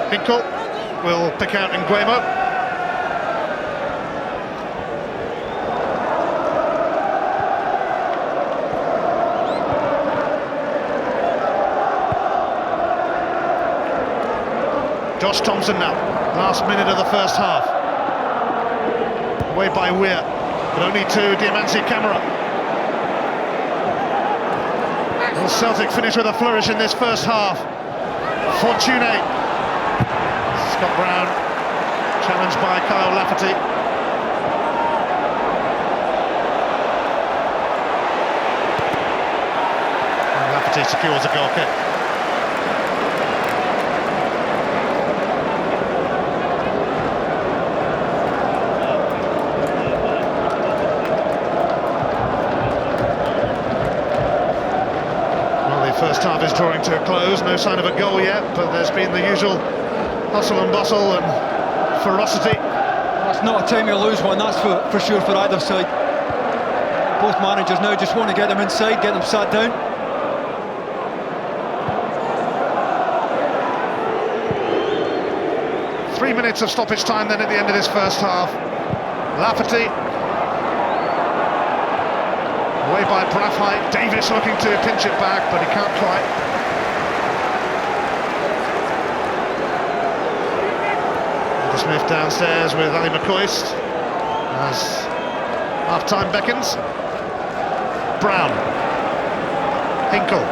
Hinkle will pick out Nguemo. Josh Thompson now, last minute of the first half. Away by Weir, but only to Diamanti Camara. Will Celtic finish with a flourish in this first half? Fortune. Scott Brown challenged by Kyle Lafferty. And Lafferty secures a goal kick. First half is drawing to a close, no sign of a goal yet, but there's been the usual hustle and bustle and ferocity. That's not a time to lose one, that's for sure for either side. Both managers now just want to get them inside, get them sat down. Three minutes of stoppage time then at the end of this first half. Lafferty away by Brathwaite. Davis looking to pinch it back, but he can't quite. Smith downstairs with Ali McCoist as half-time beckons. Brown. Hinkle.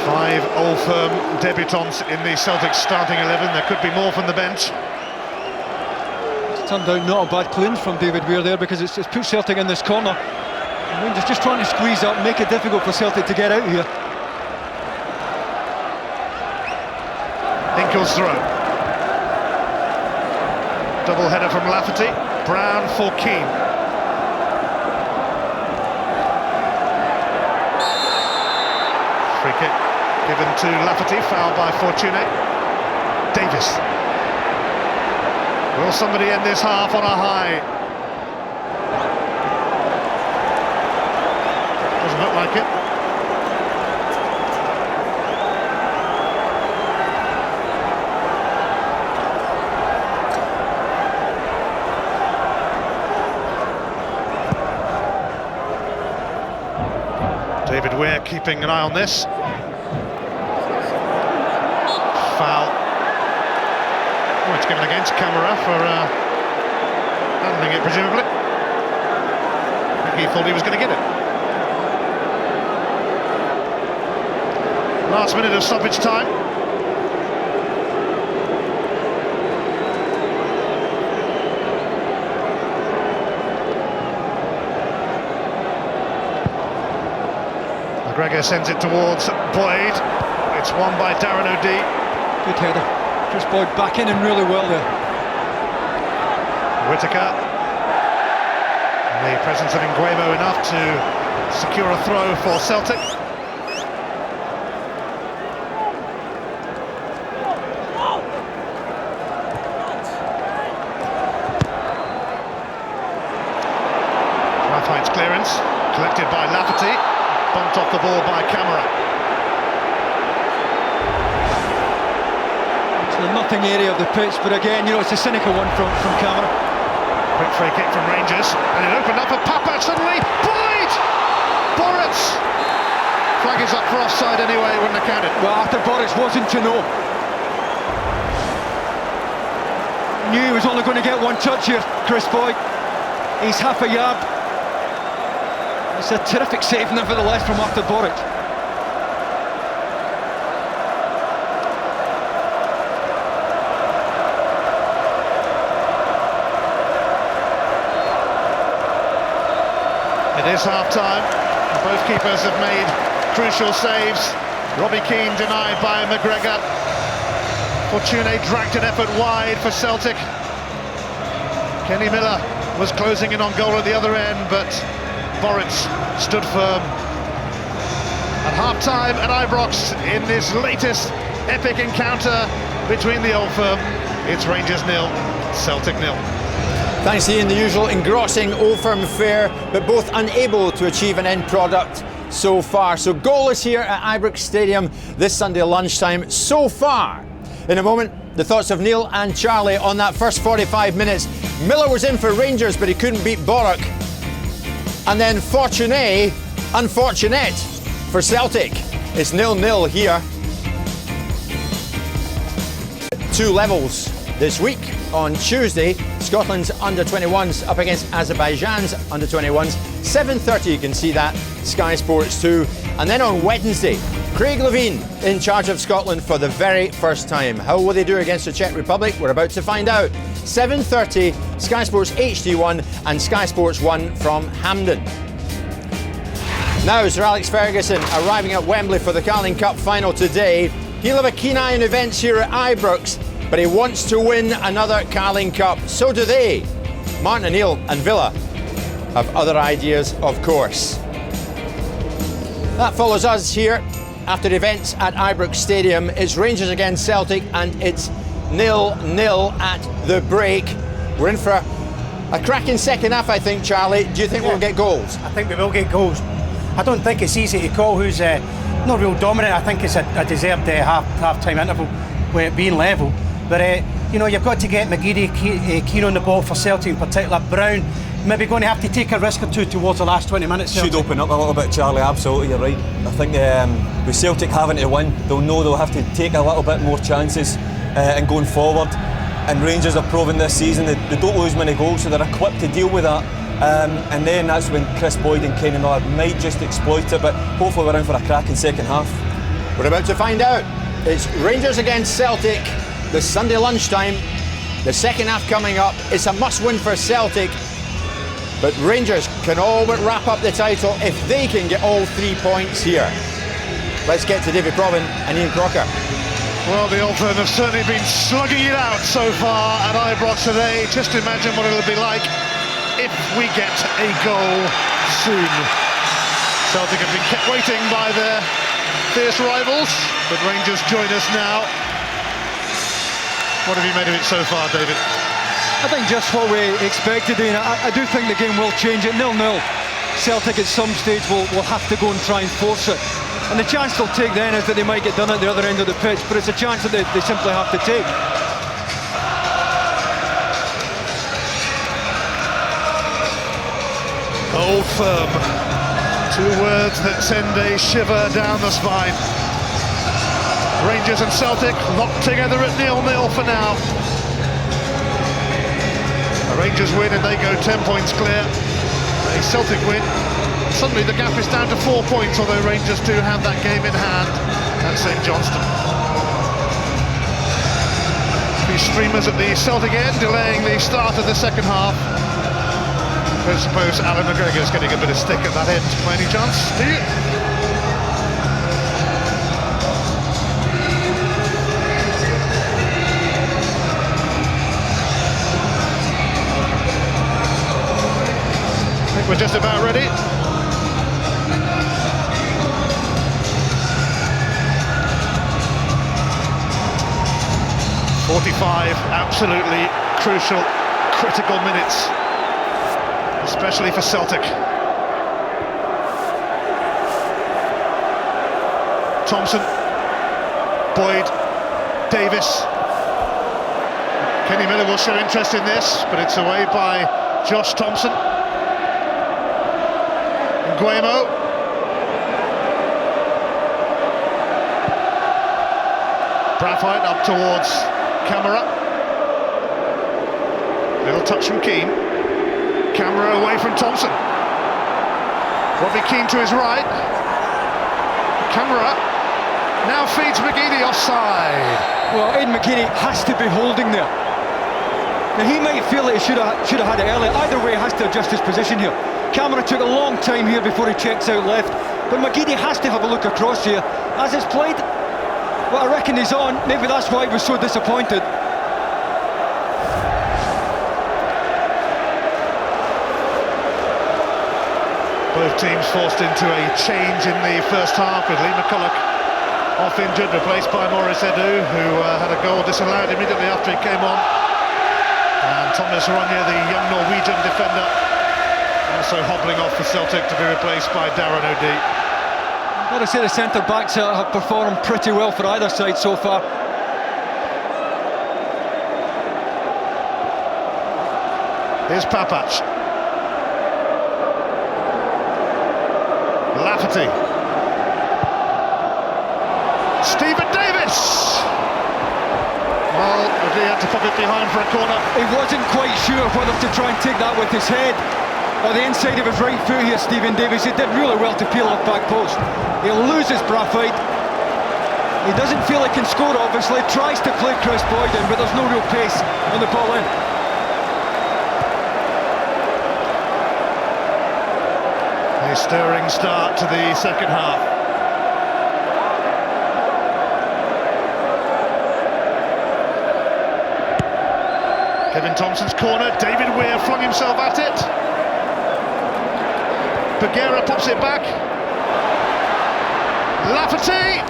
Five Old Firm debutants in the Celtic starting 11. There could be more from the bench. It's turned out not a bad clearance from David Weir there, because it's put Celtic in this corner. Rangers just trying to squeeze up, make it difficult for Celtic to get out here. Hinkle's throw. Double header from Lafferty. Brown for Keane. Free kick given to Lafferty, fouled by Fortune. Davis. Will somebody end this half on a high? Doesn't look like it. David Weir keeping an eye on this. Foul. Oh, it's given against Camara for handling it, presumably. I think he thought he was going to get it. Last minute of stoppage time. McGregor sends it towards Boyd. It's won by Darren O'Dea. Good header. Chris Boyd back in and really well there. Whittaker. The presence of Nguemo enough to secure a throw for Celtic. Brathwaite's clearance, collected by Lafferty, bumped off the ball by Camara. The nothing area of the pitch, but again, you know, it's a cynical one from Camara. Quick free kick from Rangers, and it opened up for Papa suddenly. Boyd! Boritz! Flag is up for offside anyway, wouldn't have counted. Well, after Boritz wasn't to know. Knew he was only going to get one touch here, Chris Boyd. He's half a yard. It's a terrific save nevertheless from after Boritz. It is half-time. Both keepers have made crucial saves. Robbie Keane denied by McGregor. Fortune dragged an effort wide for Celtic. Kenny Miller was closing in on goal at the other end, but Boritz stood firm. At half-time at Ibrox, in this latest epic encounter between the Old Firm, it's Rangers 0, Celtic 0. Thanks, Ian. The usual engrossing Old Firm affair, but both unable to achieve an end product so far. So goalless here at Ibrox Stadium this Sunday lunchtime so far. In a moment, the thoughts of Neil and Charlie on that first 45 minutes. Miller was in for Rangers, but he couldn't beat Borok. And then unfortunate for Celtic. It's 0-0 here two levels this week. On Tuesday, Scotland's under-21s up against Azerbaijan's under-21s. 7:30, you can see that, Sky Sports 2. And then on Wednesday, Craig Levein in charge of Scotland for the very first time. How will they do against the Czech Republic? We're about to find out. 7:30, Sky Sports HD1 and Sky Sports 1 from Hampden. Now, Sir Alex Ferguson arriving at Wembley for the Carling Cup final today. He'll have a keen eye on events here at Ibrox, but he wants to win another Carling Cup. So do they. Martin O'Neill and Villa have other ideas, of course. That follows us here after events at Ibrox Stadium. It's Rangers against Celtic and it's 0-0 at the break. We're in for a cracking second half, I think, Charlie. Do you think we'll get goals? I think we will get goals. I don't think it's easy to call who's not real dominant. I think it's a deserved half-time interval with it being level. But you know, you've got to get McGeady keen on the ball for Celtic in particular. Brown maybe going to have to take a risk or two towards the last 20 minutes. Should open up a little bit, Charlie. Absolutely, you're right. I think with Celtic having to win, they'll know they'll have to take a little bit more chances and going forward. And Rangers have proven this season that they don't lose many goals, so they're equipped to deal with that. And then that's when Chris Boyd and Kenny Miller might just exploit it, but hopefully we're in for a cracking second half. We're about to find out. It's Rangers against Celtic this Sunday lunchtime. The second half coming up. It's a must-win for Celtic, but Rangers can all but wrap up the title if they can get all 3 points here. Let's get to David Provan and Ian Crocker. Well, the Old Firm have certainly been slugging it out so far at Ibrox today. Just imagine what it'll be like if we get a goal soon. Celtic have been kept waiting by their fierce rivals, but Rangers join us now. What have you made of it so far, David? I think just what we expected, Ian. I do think the game will change it. 0-0. Celtic at some stage will have to go and try and force it. And the chance they'll take then is that they might get done at the other end of the pitch, but it's a chance that they simply have to take. Old Firm. Two words that send a shiver down the spine. Rangers and Celtic locked together at 0-0 for now. The Rangers win and they go 10 points clear. A Celtic win. Suddenly the gap is down to 4 points, although Rangers do have that game in hand at St Johnstone. These streamers at the Celtic end delaying the start of the second half. I suppose Alan McGregor's getting a bit of stick at that end, by any chance, do you? I think we're just about ready. "45 absolutely crucial, critical minutes, especially for Celtic." Thompson, Boyd, Davis. Kenny Miller will show interest in this, but it's away by Josh Thompson. Nguemo. Brathwaite up towards Camera. Little touch from Keane. Camera away from Thompson. Robbie Keane to his right. Camera now feeds McGeady offside. Well, Aidan McGeady has to be holding there. Now, he might feel that he should have had it earlier. Either way, he has to adjust his position here. Camera took a long time here before he checks out left, but McGeady has to have a look across here. As it's played, well, I reckon he's on. Maybe that's why he was so disappointed. Both teams forced into a change in the first half, with Lee McCulloch off injured, replaced by Maurice Edu, who had a goal disallowed immediately after he came on. And Thomas Ronje, the young Norwegian defender, also hobbling off for Celtic to be replaced by Darren O'Dea. I've got to say the centre-backs have performed pretty well for either side so far. Here's Papac. Lafferty. Stephen Davis! Well, to pop it behind for a corner. He wasn't quite sure whether to try and take that with his head or the inside of his right foot here, Stephen Davies. He did really well to peel off back post. He'll lose his Braithwaite. He doesn't feel he can score, obviously. Tries to play Chris Boyd in, but there's no real pace on the ball in. A stirring start to the second half. Kevin Thompson's corner, David Weir flung himself at it. Buildup pops it back. Lafferty!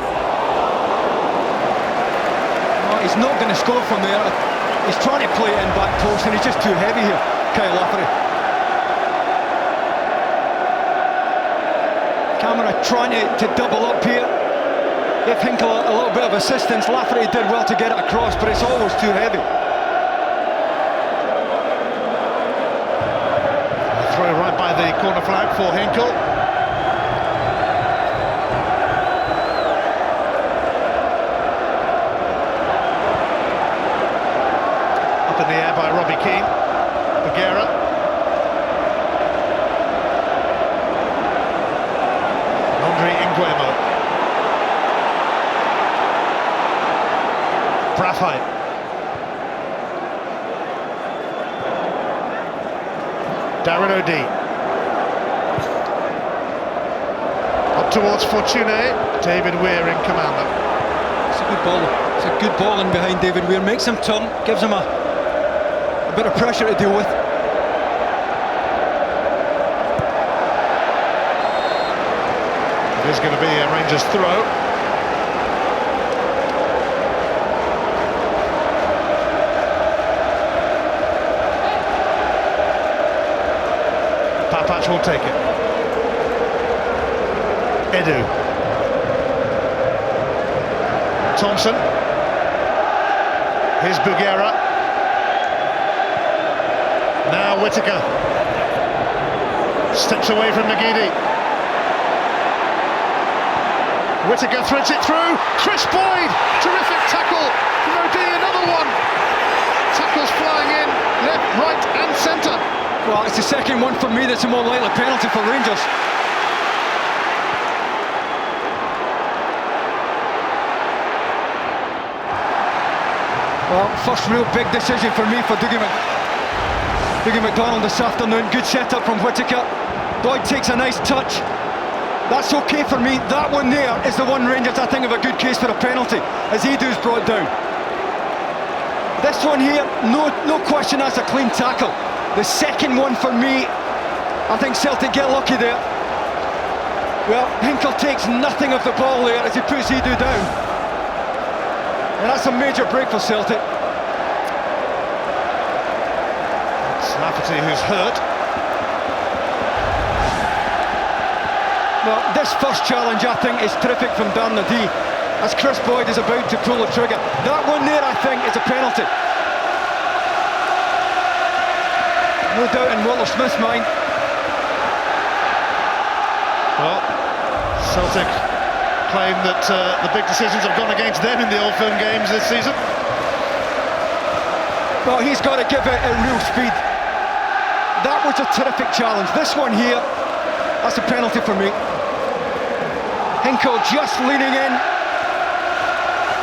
Oh, he's not going to score from there. He's trying to play it in back post and he's just too heavy here, Kyle Lafferty. Camera trying to double up here. Give Hinkle a little bit of assistance. Lafferty did well to get it across, but it's always too heavy. Throw right by the corner flag for Hinkle. Up in the air by Robbie Keane. Buildup. Andre Nguemo. Braithwaite. Darren O'Dea. Up towards Fortune. David Weir in command. It's a good ball. It's a good ball in behind David Weir. Makes him turn, gives him a bit of pressure to deal with. It is going to be a Rangers throw. Papach will take it. Edu. Thompson. Here's Buildup. Now Whittaker. Steps away from McGeady. Whittaker threads it through. Chris Boyd. Terrific tackle from O'Dea. Another one. Tackles flying in. Left, right and centre. Well, it's the second one for me that's a more likely penalty for Rangers. Well, first real big decision for me for Dougie McDonald this afternoon. Good setup from Whittaker. Boyd takes a nice touch. That's okay for me. That one there is the one Rangers I think have a good case for a penalty, as Edu's brought down. This one here, no question, that's a clean tackle. The second one for me, I think Celtic get lucky there. Well, Hinkle takes nothing of the ball there as he puts Edu down. And that's a major break for Celtic. It's Lafferty who's hurt. Well, this first challenge I think is terrific from Darren O'Dea as Chris Boyd is about to pull the trigger. That one there I think is a penalty. No doubt in Walter Smith's mind. Well, Celtic claim that the big decisions have gone against them in the Old Firm games this season. Well, he's got to give it a real speed. That was a terrific challenge. This one here, that's a penalty for me. Hinkle just leaning in,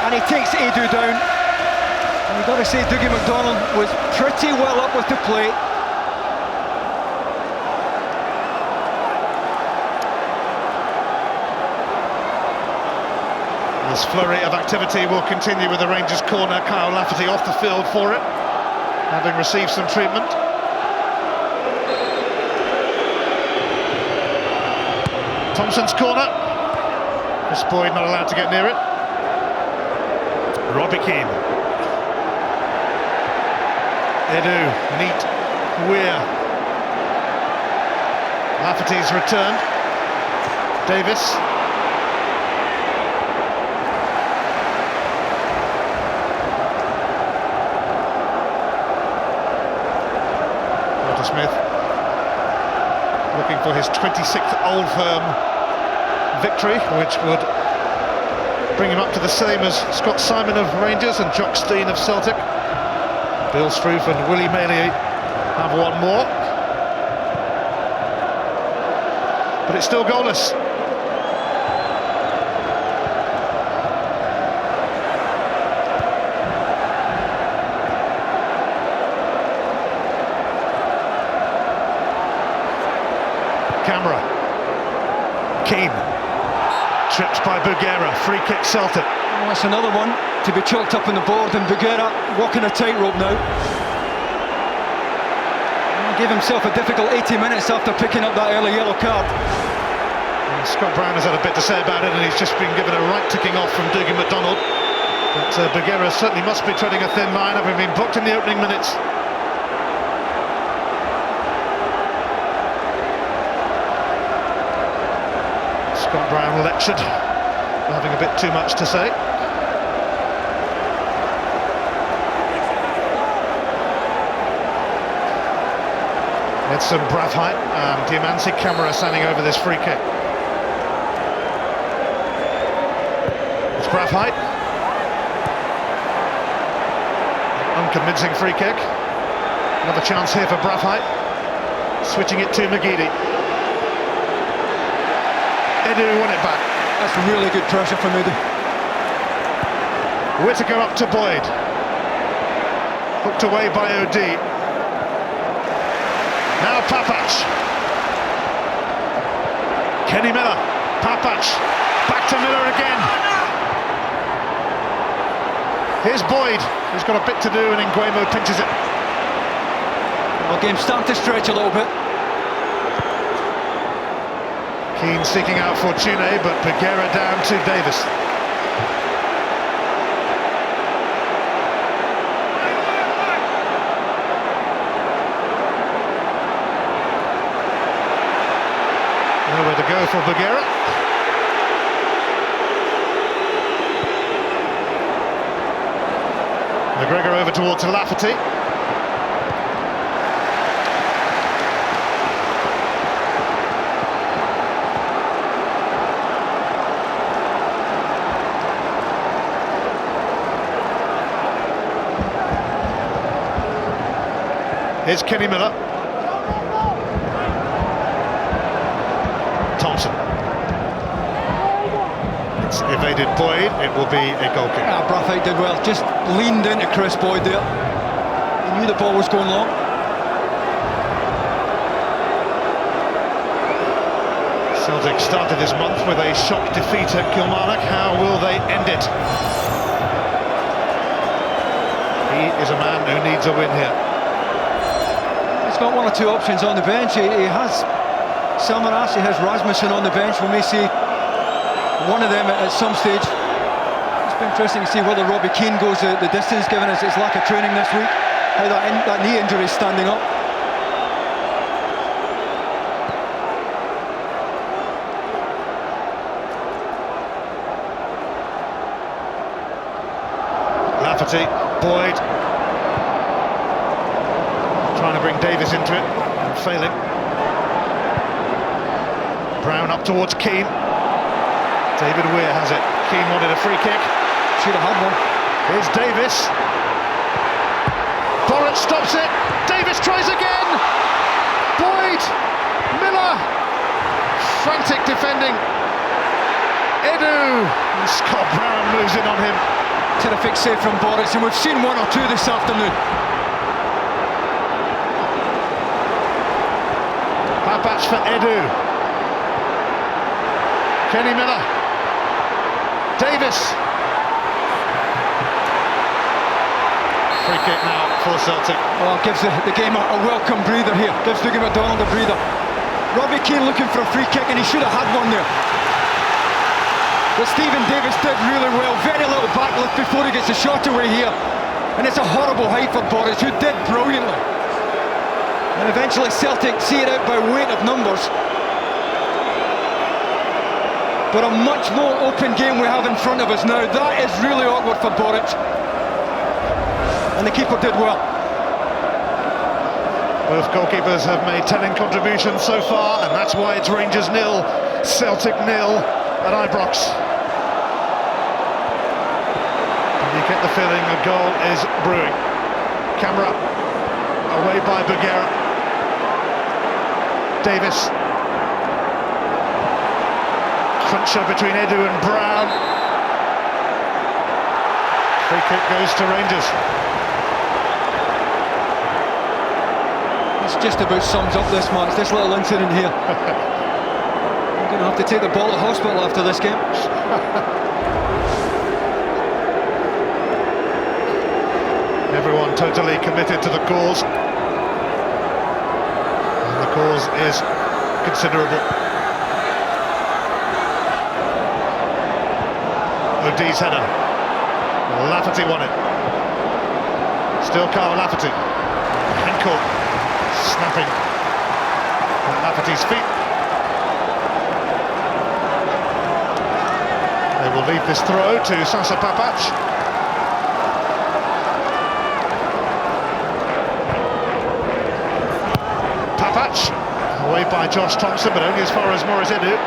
and he takes Edu down. And you've got to say Dougie McDonald was pretty well up with the play. This flurry of activity will continue with the Rangers corner. Kyle Lafferty off the field for it, having received some treatment. Thompson's corner. Chris Boyd not allowed to get near it. Robbie Keane. Edu, neat, Weir. Lafferty's returned. Davis. Smith looking for his 26th Old Firm victory, which would bring him up to the same as Scott Simon of Rangers and Jock Stein of Celtic. Bill Struve and Willie Maley have one more, but it's still goalless. Camera, Keane, tripped by Bugera, free kick Celtic. Oh, that's another one to be chalked up on the board, and Bugera walking a tightrope now. Gave himself a difficult 80 minutes after picking up that early yellow card. And Scott Brown has had a bit to say about it, and he's just been given a right ticking off from Dougie McDonald. But Bugera certainly must be treading a thin line, having been booked in the opening minutes. Scott Brown lectured, having a bit too much to say. Edson Brathwaite and Diamanti Camera standing over this free kick. It's Brathwaite. Unconvincing free kick. Another chance here for Brathwaite. Switching it to McGeady. Edu won it back. That's really good pressure from Edu. Whittaker up to Boyd. Hooked away by O'D. Now Papac. Kenny Miller. Papac. Back to Miller again. Here's Boyd, who's got a bit to do, and Nguemo pinches it. Well, game's starting to stretch a little bit. Keane seeking out Fortune, but Bugera down to Davis. Nowhere to go for Bugera. McGregor over towards Lafferty. Here's Kenny Miller. Thompson. It's evaded Boyd, it will be a goal kick. Ah, Brathwaite did well, just leaned into Chris Boyd there. He knew the ball was going long. Celtic started this month with a shock defeat at Kilmarnock. How will they end it? He is a man who needs a win here. He's got one or two options on the bench. He has Samaras, he has Rasmussen on the bench. We may see one of them at some stage. It's been interesting to see whether Robbie Keane goes the distance, given his lack of training this week. How that knee injury is standing up. Lafferty, Boyd. Trying to bring Davis into it, and failing. Brown up towards Keane. David Weir has it. Keane wanted a free kick. Should have had one. Here's Davis. Borrett stops it. Davis tries again. Boyd. Miller. Frantic defending. Edu. And Scott Brown moves in on him. Terrific save from Borrett, and we've seen one or two this afternoon. Papac for Edu. Kenny Miller. Davis. Free kick now for Celtic. Well, gives the game a welcome breather here. Gives Dougie McDonald a breather. Robbie Keane looking for a free kick, and he should have had one there. But Stephen Davis did really well. Very little backlift before he gets the shot away here. And it's a horrible height for Boris, who did brilliantly. And eventually Celtic see it out by weight of numbers. But a much more open game we have in front of us now. That is really awkward for Boric. And the keeper did well. Both goalkeepers have made telling contributions so far, and that's why it's Rangers 0, Celtic 0 at Ibrox. And you get the feeling a goal is brewing. Camera away by Buguera. Davis. Cruncher between Edu and Brown. Free kick goes to Rangers. This just about sums up this match, this little incident here. I'm going to have to take the ball to hospital after this game. Everyone totally committed to the cause. And the cause is considerable. O'Dee's header. Lafferty won it. Still Kyle Lafferty. Hinkle snapping at Lafferty's feet. They will leave this throw to Sasa Papac. Papac away by Josh Thompson, but only as far as Maurice Edu.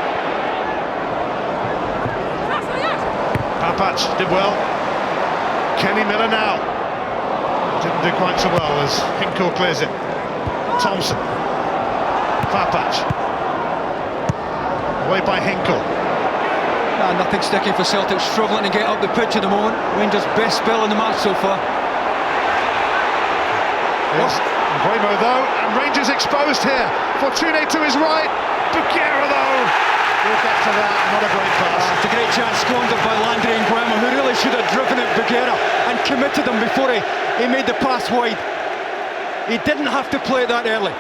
Papac did well. Kenny Miller now didn't do quite so well as Hinkle clears it. Thompson. Papac away by Hinkle. Nothing sticking for Celtic, struggling to get up the pitch at the moment. Rangers' best spell in the match so far. Yes, Nguemo though, and Rangers exposed here. Fortune to his right. Buguera though. We'll get to that, not a great pass. It's a great chance squandered by Landry Nguemo, who really should have driven at Buguera and committed him before he made the pass wide. He didn't have to play it that early.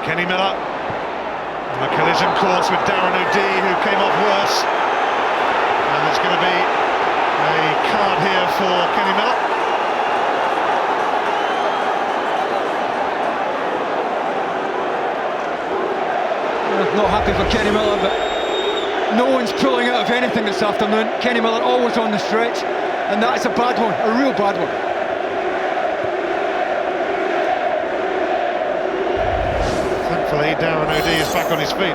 Kenny Miller on the collision course with Darren O'Dea, who came off worse. And there's going to be a card here for Kenny Miller. Not happy for Kenny Miller, but no one's pulling out of anything this afternoon. Kenny Miller always on the stretch, and that's a bad one, a real bad one. Thankfully, Darren O'Dea is back on his feet.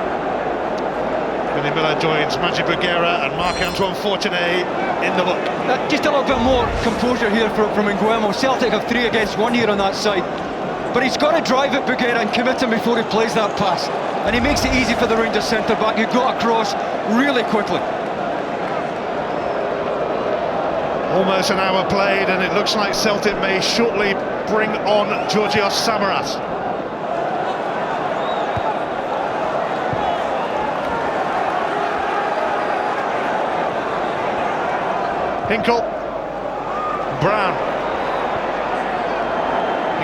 Kenny Miller joins Maggi Buguera and Marc-Antoine Fortuné in the book. Just a little bit more composure here from Nguemo. Celtic have 3 against 1 here on that side. But he's got to drive at Buguera and commit him before he plays that pass. And he makes it easy for the Rangers centre-back, who got across really quickly. Almost an hour played, and it looks like Celtic may shortly bring on Georgios Samaras. Hinkle, Brown,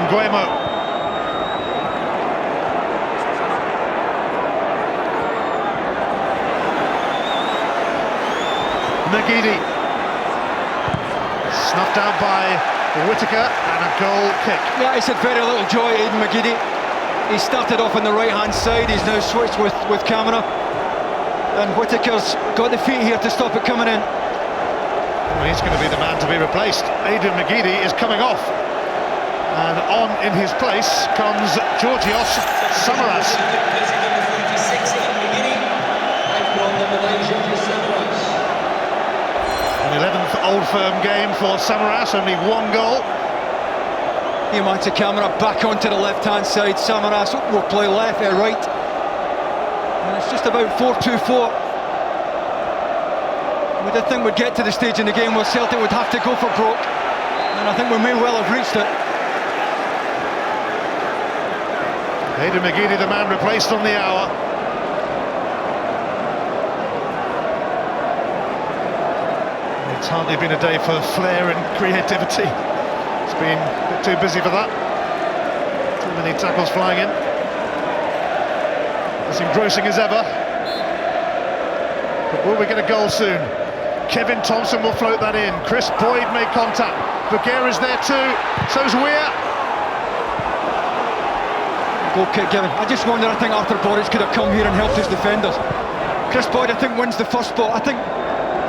Nguemo. McGeady, snuffed out by Whittaker, and a goal kick. Yeah, it's had very little joy, Aidan McGeady. He started off on the right-hand side, he's now switched with Camera. And Whittaker's got the feet here to stop it coming in. Well, he's going to be the man to be replaced. Aidan McGeady is coming off. And on in his place comes Georgios Samaras. 11th Old Firm game for Samaras, only 1 goal. Iman to Camera, back onto the left-hand side. Samaras will play left or right. And it's just about 4-2-4. We did think we'd get to the stage in the game where Celtic would have to go for broke. And I think we may well have reached it. Aidan McGeady, the man replaced on the hour. It's hardly been a day for flair and creativity. It's been a bit too busy for that. Too many tackles flying in. As engrossing as ever. But will we get a goal soon? Kevin Thompson will float that in. Chris Boyd made contact. Buguera's there too. So's Weir. Goal kick given. I just wonder, I think Arthur Boric could have come here and helped his defenders. Chris Boyd, I think, wins the first ball. I think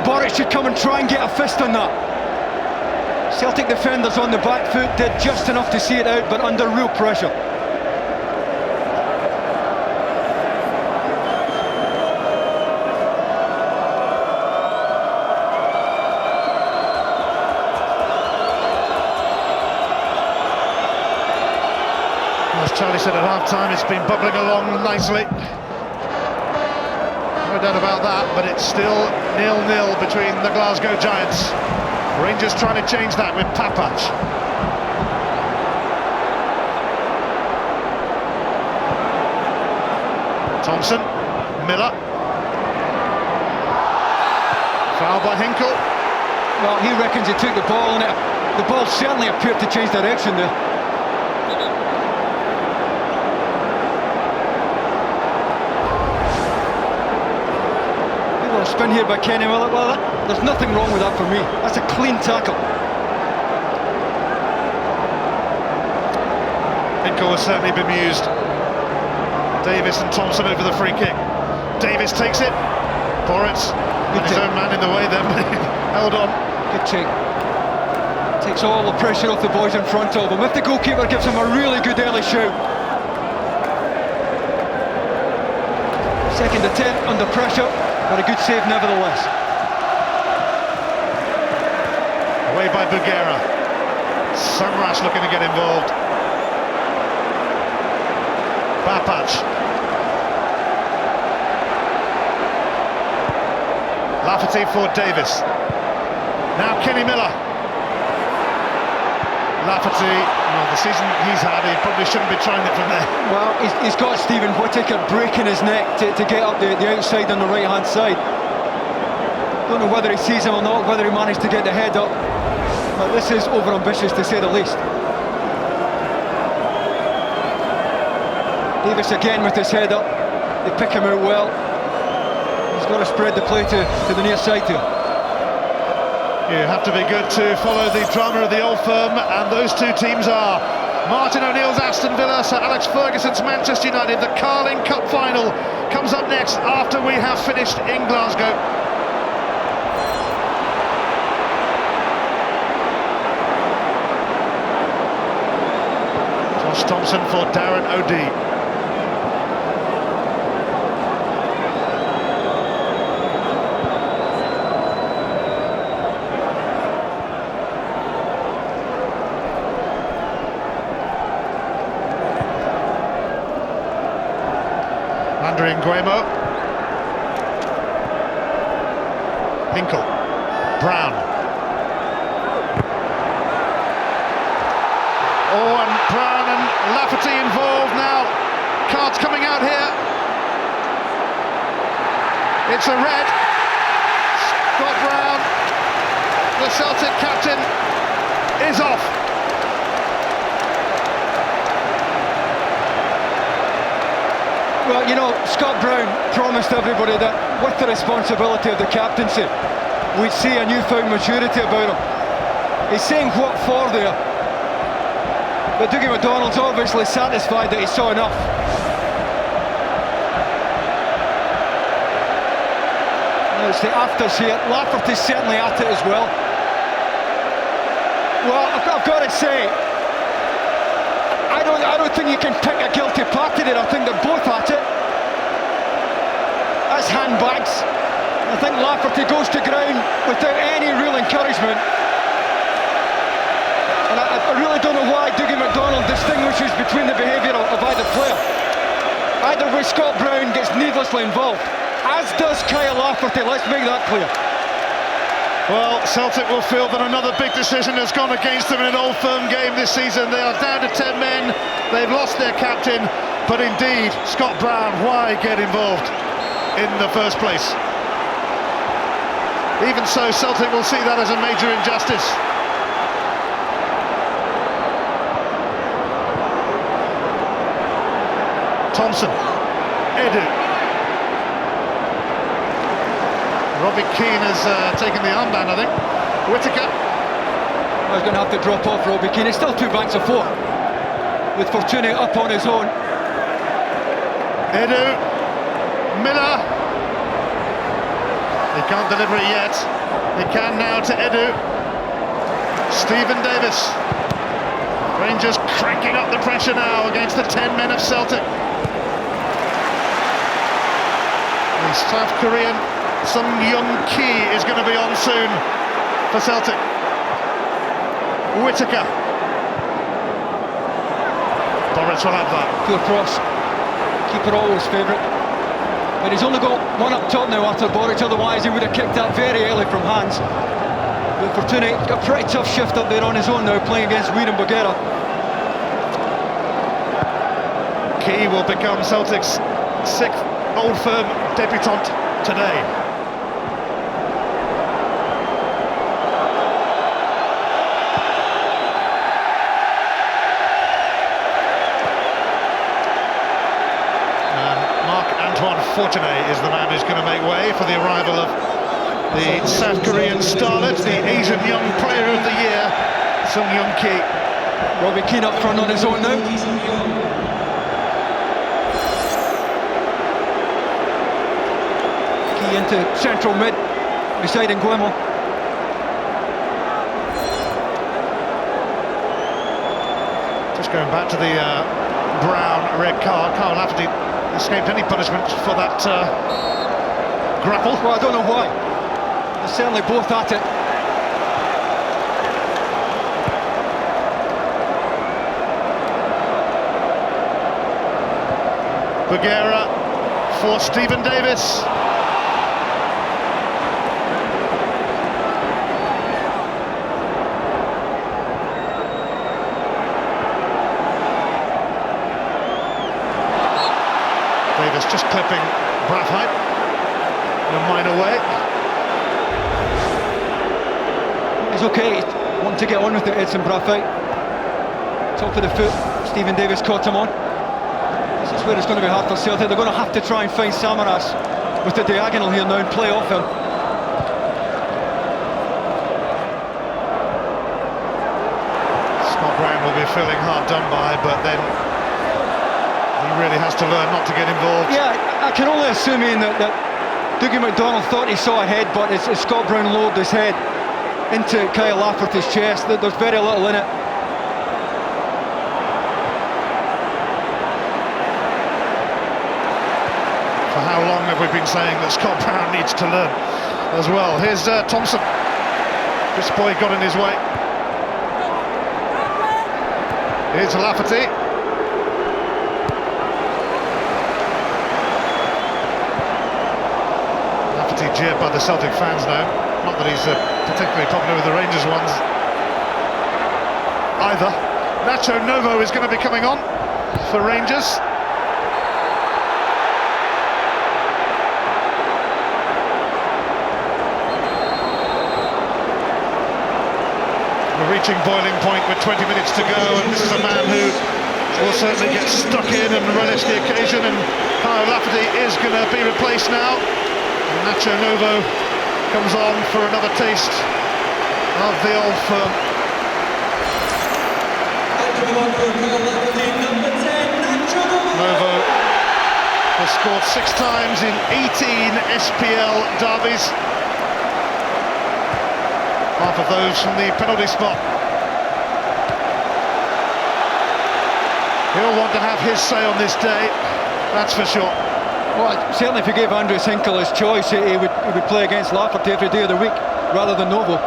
Boric should come and try and get a fist on that. Celtic defenders on the back foot did just enough to see it out, but under real pressure. said at half-time, it's been bubbling along nicely. No doubt about that, but it's still 0-0 between the Glasgow Giants. Rangers trying to change that with Papac. Thompson, Miller. Foul by Hinkle. Well, he reckons he took the ball, and the ball certainly appeared to change direction there. A spin here by Kenny Miller. Well, there's nothing wrong with that for me. That's a clean tackle. Hinkle was certainly bemused. Davis and Thompson over the free kick. Davis takes it. Boritz, his own man in the way then, held on. Good take. Takes all the pressure off the boys in front of him. If the goalkeeper gives him a really good early shout. Second attempt under pressure. But a good save nevertheless. Away by Bugera. Sunrash looking to get involved. Papac. Lafferty for Davis. Now Kenny Miller. Lafferty, well, the season he's had, he probably shouldn't be trying it from there. Well, he's got Stephen Whittaker breaking his neck to get up the outside on the right-hand side. Don't know whether he sees him or not, whether he managed to get the head up. But this is over-ambitious, to say the least. Davis again with his head up. They pick him out well. He's got to spread the play to the near side here. You have to be good to follow the drama of the Old Firm, and those two teams are Martin O'Neill's Aston Villa, Sir Alex Ferguson's Manchester United. The Carling Cup final comes up next after we have finished in Glasgow. Josh Thompson for Darren O'Dea. Nguemo. Hinkle. Brown. Oh, and Brown and Lafferty involved now. Cards coming out here. It's a red. Scott Brown, the Celtic captain, is off. Well, you know, Scott Brown promised everybody that with the responsibility of the captaincy, we'd see a newfound maturity about him. He's saying what for there, but Dougie McDonald's obviously satisfied that he saw enough. Now it's the afters here. Lafferty's certainly at it as well. Well, I've got to say, I don't think you can pick a guilty party there. I think they're both at it. That's handbags. I think Lafferty goes to ground without any real encouragement. And I really don't know why Dougie McDonald distinguishes between the behaviour of either player. Either way, Scott Brown gets needlessly involved, as does Kyle Lafferty, let's make that clear. Well, Celtic will feel that another big decision has gone against them in an Old Firm game this season. They are down to 10 men, they've lost their captain, but indeed, Scott Brown, why get involved in the first place? Even so, Celtic will see that as a major injustice. Thompson, Edu. Robbie Keane has taken the armband, I think. Whittaker. He's going to have to drop off Robbie Keane. It's still 2 banks of 4, with Fortuny up on his own. Edu. Miller. He can't deliver it yet. He can now to Edu. Stephen Davis. Rangers cranking up the pressure now against the 10 men of Celtic. The South Korean Sung Young Ki is going to be on soon for Celtic. Whittaker. Boris Emirates will have that. Poor cross. Keeper always favourite. But he's only got one up top now after Boric, otherwise he would have kicked that very early from hands. But Fortuna got a pretty tough shift up there on his own now, playing against Weir and Boguera. Key will become Celtic's 6th Old Firm debutant today. Fortuné is the man who's going to make way for the arrival of the South Korean starlet, the Asian Young Player of the Year, Sung Young Ki. Robbie Keane up front on his own now. Key into central mid, beside Nguemo. Just going back to the brown red card, Kyle Lafferty escaped any punishment for that grapple. Well, I don't know why. They're certainly both at it. Boguera for Stephen Davis. Davis just clipping Brathwaite in a minor way. He's okay, wanting to get on with it, Edson Brathwaite. Top of the foot, Stephen Davis caught him on. This is where it's going to be hard for Celtic. They're going to have to try and find Samaras with the diagonal here now and play off him. Scott Brown will be feeling hard done by, but then he really has to learn not to get involved. Yeah, I can only assume, Ian, that Dougie McDonald thought he saw a head, but as Scott Brown lowered his head into Kyle Lafferty's chest, there's very little in it. For how long have we been saying that Scott Brown needs to learn as well? Here's Thompson. This boy got in his way. Here's Lafferty. Lafferty jeered by the Celtic fans now. Not that he's particularly popular with the Rangers ones either. Nacho Novo is going to be coming on for Rangers. Reaching boiling point with 20 minutes to go, and this is a man who will certainly get stuck in and relish the occasion, and Kyle Lafferty is going to be replaced now. And Nacho Novo comes on for another taste of the Old Firm. Novo has scored 6 times in 18 SPL derbies. Half of those from the penalty spot. He'll want to have his say on this day, that's for sure. Well, certainly if you gave Andreas Hinkle his choice, he would play against Lafferty every day of the week, rather than Novo.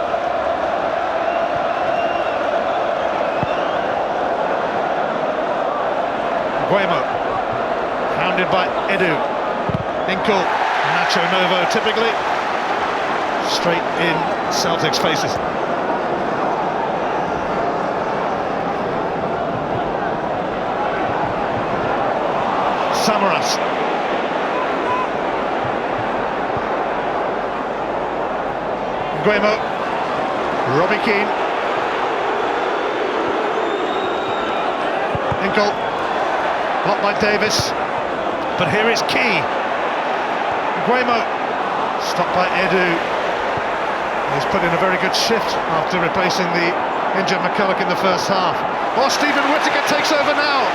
Nguemo, hounded by Edu. Hinkle, Nacho Novo typically. Straight in Celtic's faces. Samaras. Nguemo. Robbie Keane. Hinkle. Blocked by Davis. But here is Key. Nguemo. Stopped by Edu. He's put in a very good shift after replacing the injured McCulloch in the first half. Oh, Stephen Whittaker takes over now.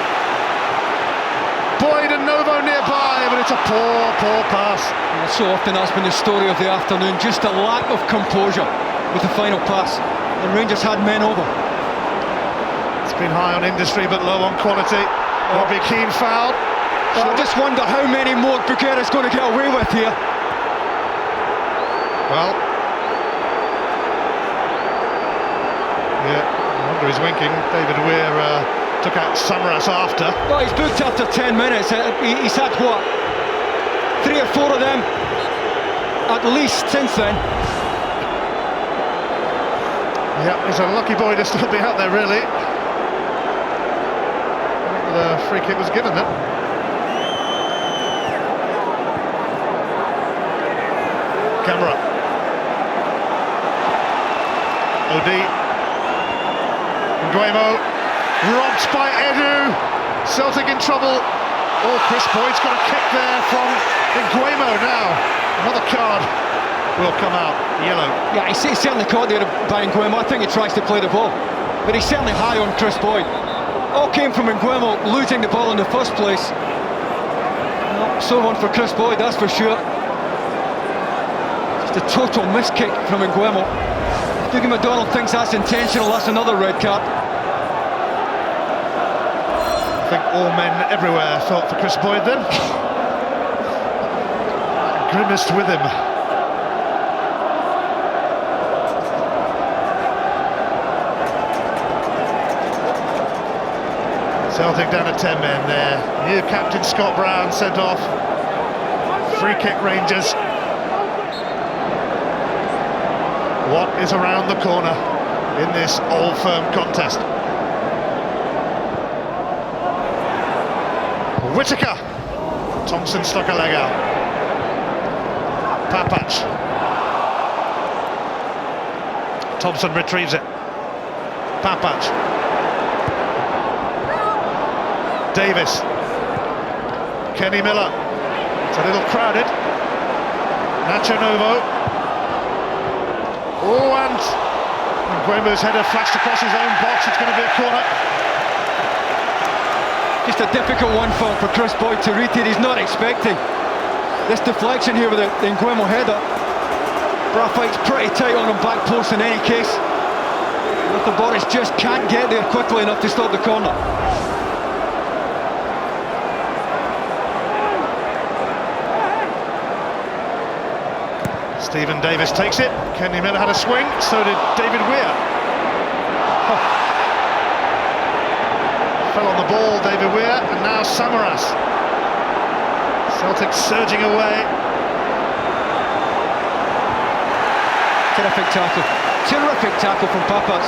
Boyd and Novo nearby, but it's a poor pass. Well, so often that's been the story of the afternoon, just a lack of composure with the final pass. And Rangers had men over. It's been high on industry but low on quality. Robbie Keane fouled. I just wonder how many more Boguera's going to get away with here. Well, yeah, I wonder he's winking. David Weir Took out Samaras after. Well, he's booked after 10 minutes. He's had, what, 3 or 4 of them at least since then. Yeah, he's a lucky boy to still be out there, really. The free kick was given then. Camera. Odi. Nguemo. Robbed by Edu. Celtic in trouble. Oh, Chris Boyd's got a kick there from Nguemo now. Another card will come out. Yellow. Yeah, he's certainly caught there by Nguemo. I think he tries to play the ball, but he's certainly high on Chris Boyd. All came from Nguemo losing the ball in the first place. So one for Chris Boyd, that's for sure. Just a total miss kick from Nguemo. If Dougie McDonald thinks that's intentional, that's another red card. I think all men everywhere felt for Chris Boyd then. Grimaced with him. Celtic down to 10 men there. New captain Scott Brown sent off. Free kick Rangers. What is around the corner in this Old Firm contest? Whittaker. Thompson stuck a leg out. Papac. Thompson retrieves it. Papac. Davis. Kenny Miller. It's a little crowded. Nacho Novo. Oh, and Nguemo's header flashed across his own box. It's going to be a corner. Just a difficult one for Chris Boyd to read here. He's not expecting this deflection here with the Nguemo header. Braithwaite's pretty tight on him back post in any case. But the Boris just can't get there quickly enough to stop the corner. Stephen Davis takes it. Kenny Miller had a swing, so did David Weir. Fell on the ball, David Weir, and now Samaras. Celtic surging away. Terrific tackle. Terrific tackle from Papac.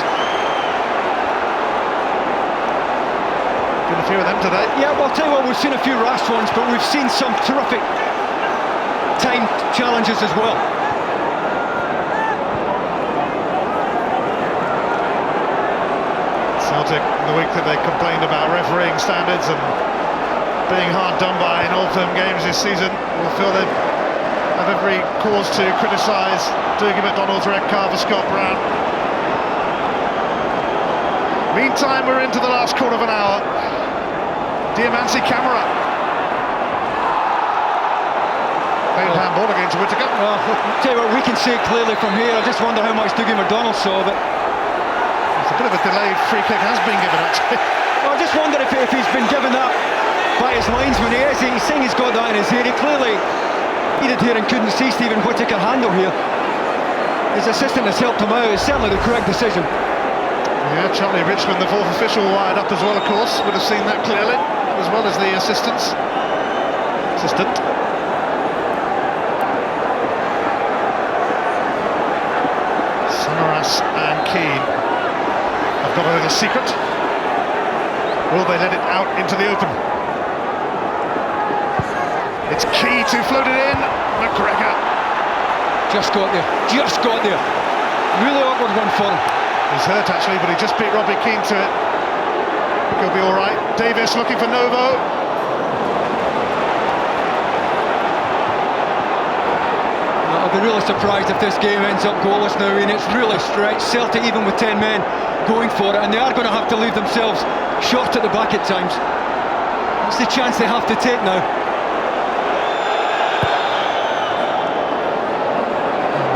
Been a few of them today. Yeah, well, I'll tell you what, we've seen a few rash ones, but we've seen some terrific timed challenges as well. Celtic, in the week that they complained about refereeing standards and being hard done by in Old Firm games this season, will feel they have every cause to criticise Dougie McDonald's red card for Scott Brown. Meantime, we're into the last quarter of an hour. Diamansi camera. Played handball against Whittaker. Well, I'll tell you what, we can see it clearly from here. I just wonder how much Dougie McDonald saw of it. It's a bit of a delayed free kick has been given, actually. Well, I just wonder if he's been given that by his linesman. He's saying he's got that in his ear. He clearly needed here and couldn't see Stephen Whittaker handle here. His assistant has helped him out. It's certainly the correct decision. Yeah, Charlie Richmond, the fourth official, wired up as well, of course. Would have seen that clearly, as well as the assistant. Samaras and Keane have got a little secret. Will they let it out into the open? It's Key to float it in. McGregor. Just got there. Really awkward one for him. He's hurt actually, but he just beat Robbie Keane to it. I think he'll be all right. Davis looking for Novo. I'll be really surprised if this game ends up goalless now, and it's really stretched. Celtic, even with 10 men going for it, and they are going to have to leave themselves short at the back at times. It's the chance they have to take now.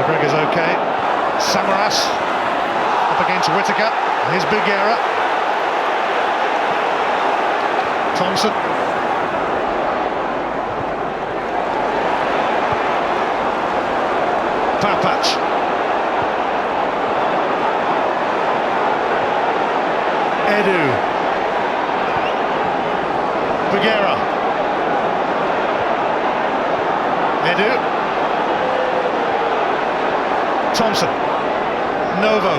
McGregor's okay. Samaras up against Whittaker. His big error. Thompson. Papac. Edu. Edu. Thompson. Novo.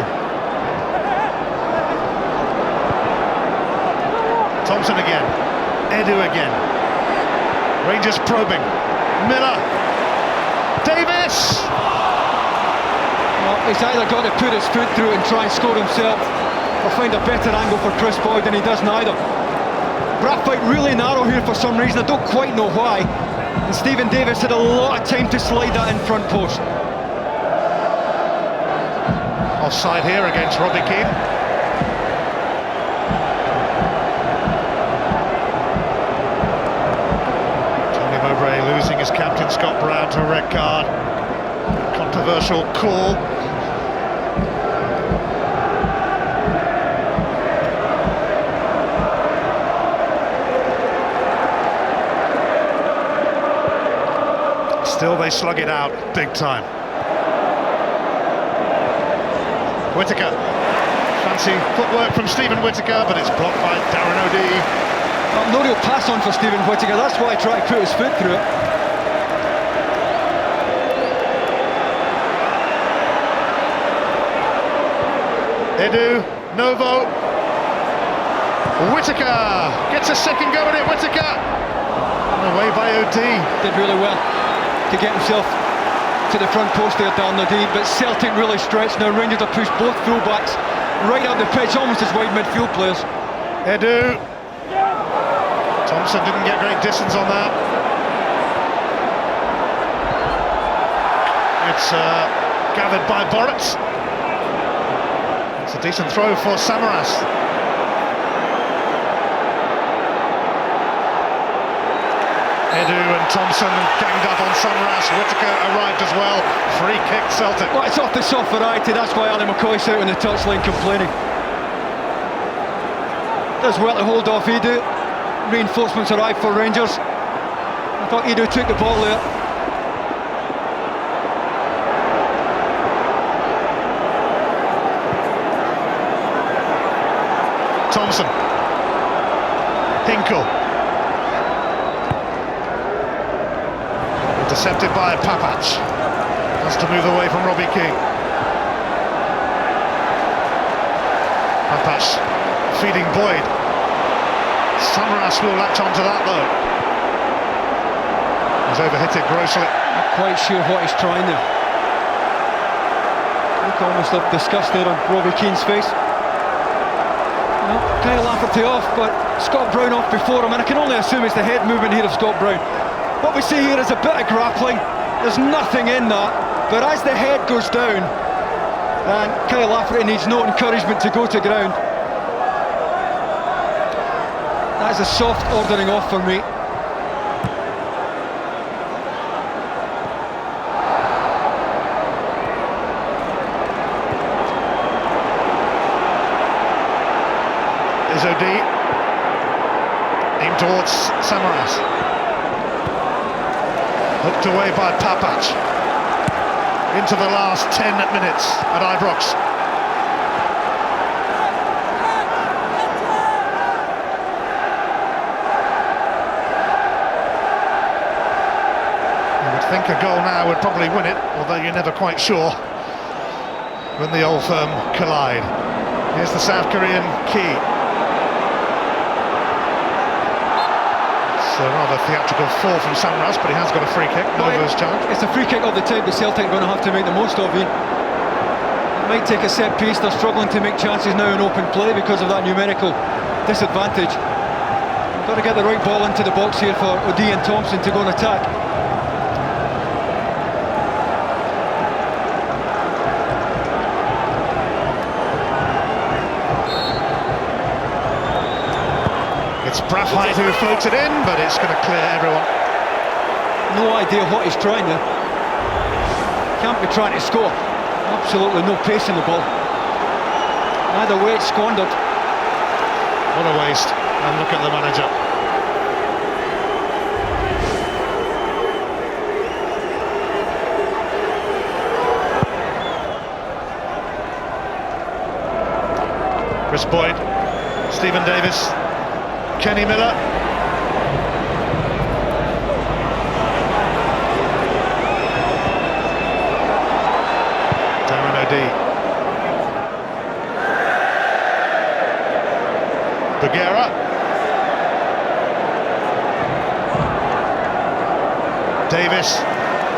Thompson again. Edu again. Rangers probing. Miller. Davis! Well, he's either got to put his foot through and try and score himself, or find a better angle for Chris Boyd, and he does neither. Braff fight really narrow here for some reason, I don't quite know why. And Stephen Davis had a lot of time to slide that in front post. Offside here against Robbie Keane. Tony Mowbray losing his captain Scott Brown to a red card. Controversial call. Still they slug it out big time. Whittaker. Fancy footwork from Stephen Whittaker, but it's blocked by Darren O'Dea. No real pass on for Stephen Whittaker, that's why he tried to put his foot through it. Edu, Novo. Whittaker gets a second go at it. Whittaker. And away by O'Dea. Did really well to get himself to the front post there, Darren O'Dea, but Celtic really stretched now. Rangers have pushed both full-backs right up the pitch, almost as wide midfield players. Edu. Thompson didn't get great distance on that. It's gathered by Boritz. It's a decent throw for Samaras. Edu and Thompson ganged up on Samaras. Whittaker arrived as well. Free kick Celtic. Well, it's off the soft variety, that's why Ali McCoy's out on the touchline complaining. Does well to hold off Edu. Reinforcements arrived for Rangers. I thought Edu took the ball there. Thompson. Hinkle. Intercepted by Papac. Has to move away from Robbie King. Papac feeding Boyd. Samaras will latch onto that though. He's overhit it grossly. Not quite sure what he's trying there. Look almost of disgust there on Robbie Keane's face. Well, Kyle Lafferty off, but Scott Brown off before him, and I can only assume it's the head movement here of Scott Brown. What we see here is a bit of grappling. There's nothing in that, but as the head goes down, and Kyle Lafferty needs no encouragement to go to ground. That's a soft ordering off for me. Is O'Dea. Aimed towards Samaras. Hooked away by Papac. Into the last 10 minutes at Ibrox. You would think a goal now would probably win it, although you're never quite sure when the old firm collide. Here's the South Korean key. A rather theatrical fall from Samaras, but he has got a free kick. Novo's challenge. It's a free kick of the type that Celtic are going to have to make the most of. It might take a set piece. They're struggling to make chances now in open play because of that numerical disadvantage. You've got to get the right ball into the box here for O'Dea and Thompson to go and attack. It's Braffheit who floats it in, but it's going to clear everyone. No idea what he's trying there. Can't be trying to score. Absolutely no pace in the ball. Either way, it's squandered. What a waste. And look at the manager. Chris Boyd, Stephen Davis, Kenny Miller.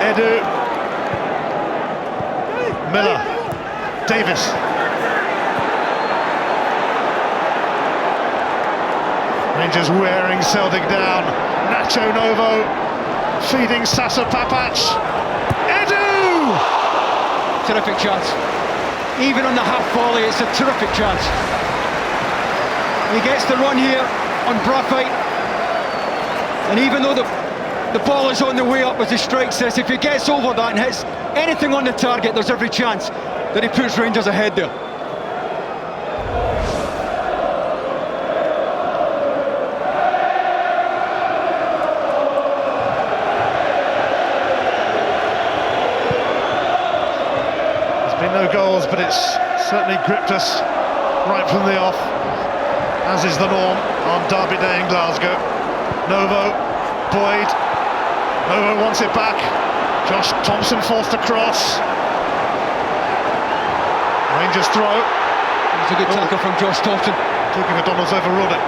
Edu. Miller. Davis. Rangers wearing Celtic down. Nacho Novo feeding Sasa Papac. Edu! Terrific chance. Even on the half volley, it's a terrific chance. He gets the run here on Braithwaite. And even though the ball is on the way up, as he strikes this, if he gets over that and hits anything on the target, there's every chance that he puts Rangers ahead there. No goals, but it's certainly gripped us right from the off, as is the norm on Derby Day in Glasgow. Novo, Boyd, Novo wants it back. Josh Thompson forced a cross. Rangers throw. It's a good tackle from Josh Thompson. Talking McDonald's overruled it.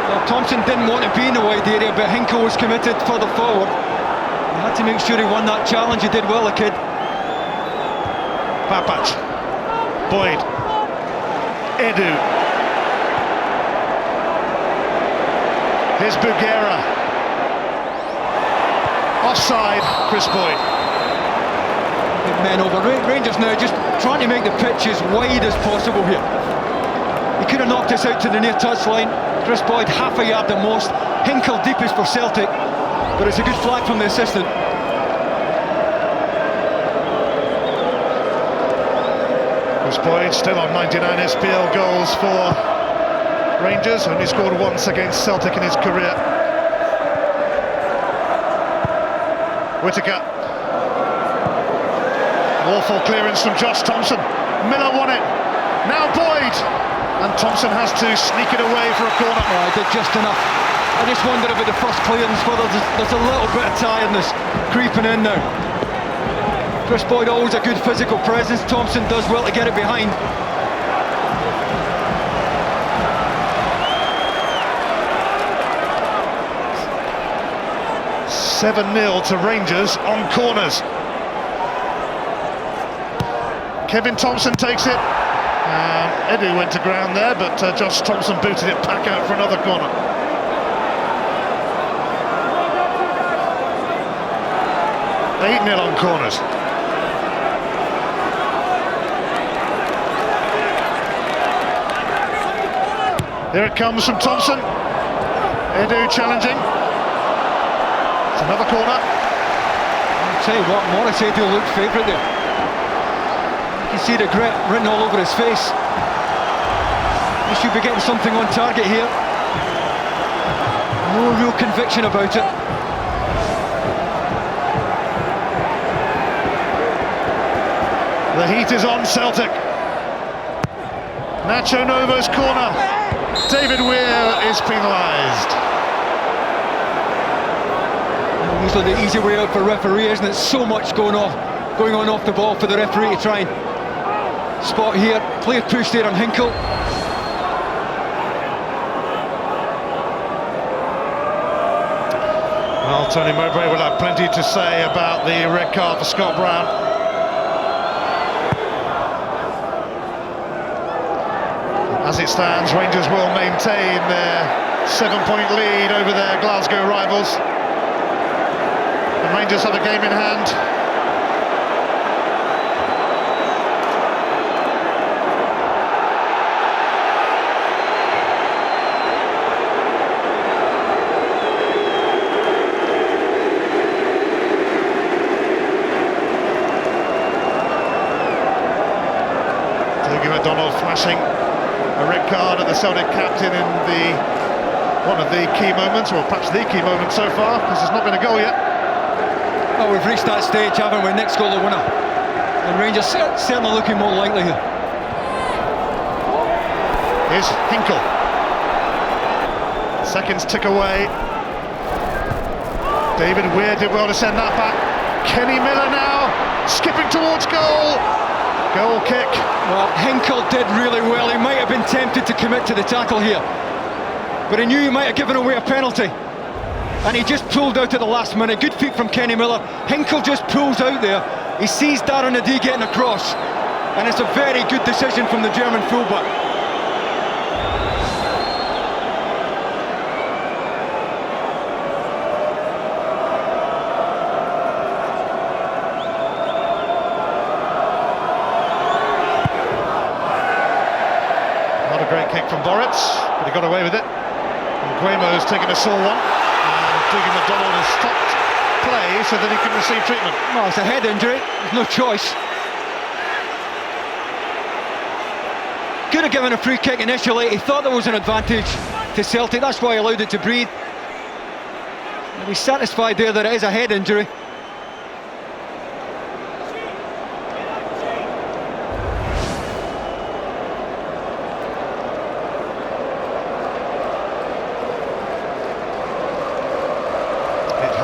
Well, Thompson didn't want to be in the wide area, but Hinkle was committed further forward. He had to make sure he won that challenge. He did well, the kid. Papac, Boyd, Edu. Here's Bugera. Offside, Chris Boyd. Big men over. Rangers now just trying to make the pitch as wide as possible here. He could have knocked us out to the near touchline. Chris Boyd half a yard at most. Hinkle deepest for Celtic, but it's a good flag from the assistant. Chris Boyd still on 99 SPL goals for Rangers, only scored once against Celtic in his career. Whittaker. Awful clearance from Josh Thompson. Miller won it. Now Boyd. And Thompson has to sneak it away for a corner. Oh, I did just enough. I just wondered about the first clearance, whether there's a little bit of tiredness creeping in now. Chris Boyd always a good physical presence. Thompson does well to get it behind. (7-0) to Rangers on corners. Kevin Thompson takes it. Edu went to ground there, but Josh Thompson booted it back out for another corner. (8-0) on corners. Here it comes from Thompson. Edu challenging. It's another corner. I'll tell you what, Morris Edu looked favourite there. You can see the grit written all over his face. He should be getting something on target here. No real conviction about it. The heat is on Celtic. Nacho Novo's corner. David Weir is penalised. Usually the easy way out for referee, isn't it? So much going on off the ball for the referee to try and spot here. Clear push there on Hinkle. Well, Tony Mowbray will have plenty to say about the red card for Scott Brown. As it stands, Rangers will maintain their 7-point lead over their Glasgow rivals. The Rangers have a game in hand. Dougie McDonald flashing a red card at the Celtic captain in one of the key moments, or perhaps the key moment so far, because there's not been a goal yet. Well, we've reached that stage, haven't we? Next goal the winner. And Rangers certainly looking more likely here. Here's Hinkle. Seconds tick away. David Weir did well to send that back. Kenny Miller now skipping towards goal. Goal kick. Well, Hinkle did really well. He might have been tempted to commit to the tackle here, but he knew he might have given away a penalty. and he just pulled out at the last minute. Good feet from Kenny Miller. Hinkle just pulls out there. He sees Darren Adie getting across, and it's a very good decision from the German fullback. Not a great kick from Boritz, but he got away with it. And Guemo's taken a sore one, and Dougie McDonald has stopped play so that he can receive treatment. Well, it's a head injury, there's no choice. Could have given a free kick initially. He thought there was an advantage to Celtic, that's why he allowed it to breathe. And he's satisfied there that it is a head injury.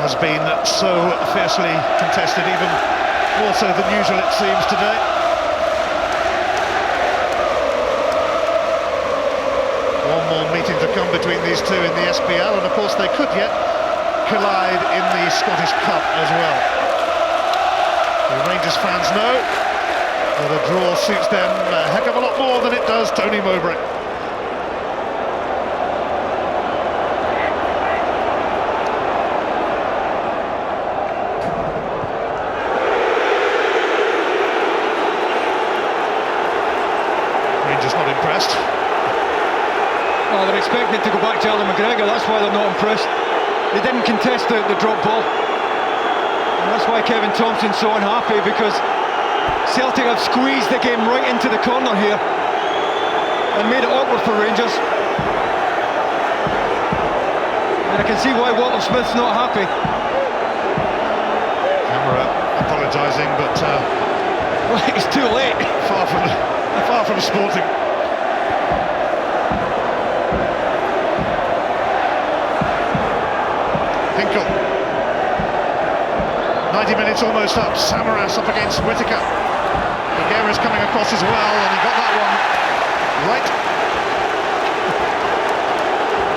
Has been so fiercely contested, even more so than usual it seems today. One more meeting to come between these two in the SPL, and of course they could yet collide in the Scottish Cup as well. The Rangers fans know that a draw suits them a heck of a lot more than it does Tony Mowbray. Just not impressed. Well, they're expecting to go back to Alan McGregor, that's why they're not impressed. They didn't contest the drop ball. And that's why Kevin Thompson's so unhappy, because Celtic have squeezed the game right into the corner here and made it awkward for Rangers. And I can see why Walter Smith's not happy. Camera apologising, but Well, it's too late. far from sporting. Hinkle. 90 minutes almost up. Samaras up against Whittaker. Higuera's coming across as well, and he got that one right.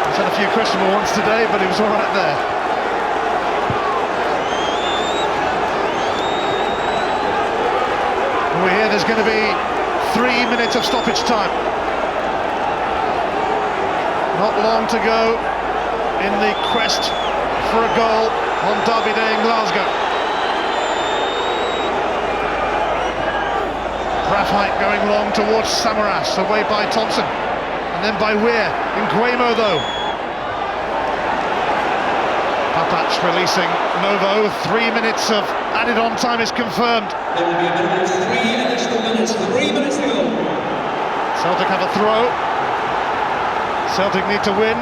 He's had a few questionable ones today, but he was all right there. We hear there's going to be 3 minutes of stoppage time. Not long to go in the quest for a goal on Derby Day in Glasgow. Braithwaite going long towards Samaras, away by Thompson, and then by Weir. Nguemo though. Papac releasing Novo. 3 minutes of added on time is confirmed. There will be a minimum of 3 additional minutes. 3 minutes to go. Celtic have a throw. Celtic need to win.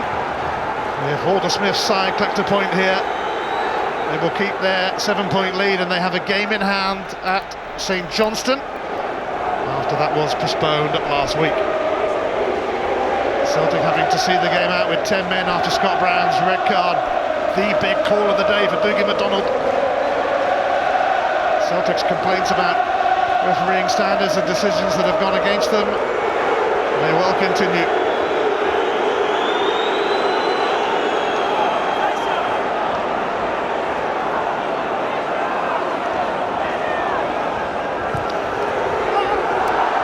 If Walter Smith's side collect a point here, they will keep their 7-point lead, and they have a game in hand at St Johnstone after that was postponed last week. Celtic having to see the game out with 10 men after Scott Brown's red card. The big call of the day for Dougie McDonald. Celtic's complaints about refereeing standards and decisions that have gone against them may well continue.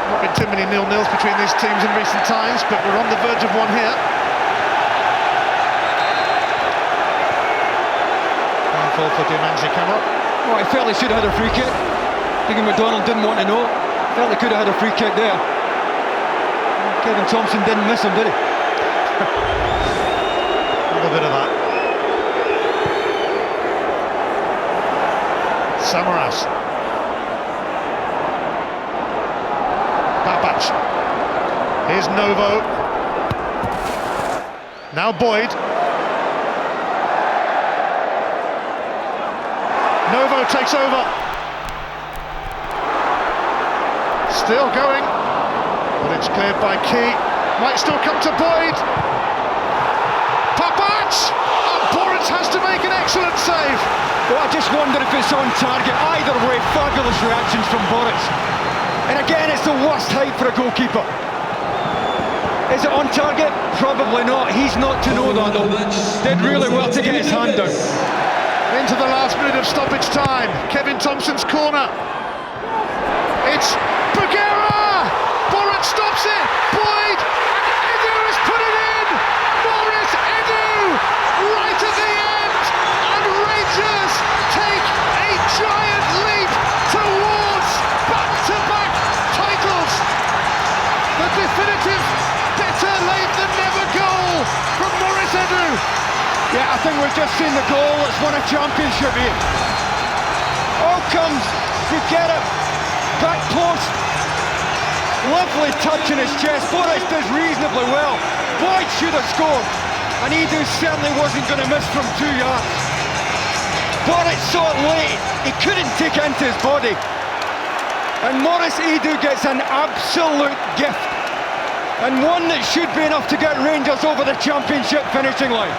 Not been too many 0-0s between these teams in recent times, but we're on the verge of one here. Handful for Diamanji Kamara. Well, I felt they should have had a free kick. Dougie McDonald didn't want to know. Felt they could have had a free kick there. Kevin Thompson didn't miss him, did he? A little bit of that. Samaras. Papac. Here's Novo. Now Boyd. Novo takes over. Still going, but it's cleared by Key. Might still come to Boyd. Papac! And Boritz has to make an excellent save. Well, I just wonder if it's on target. Either way, fabulous reactions from Boritz. And again, it's the worst height for a goalkeeper. Is it on target? Probably not. He's not to know that though. Did really well to get his hand down. Into the last minute of stoppage time. Kevin Thompson's corner. It's Bagheera! Borat stops it! Boyd! And Edu has put it in! Morris Edu! Right at the end! And Rangers take a giant leap towards back-to-back titles! The definitive better late than never goal from Morris Edu! Yeah, I think we've just seen the goal that's won a championship here. All comes to get it. Back post. Lovely touch in his chest. Boris does reasonably well. Boyd should have scored. And Edu certainly wasn't going to miss from 2 yards. Boris saw it late. He couldn't take it into his body. And Morris Edu gets an absolute gift. And one that should be enough to get Rangers over the championship finishing line.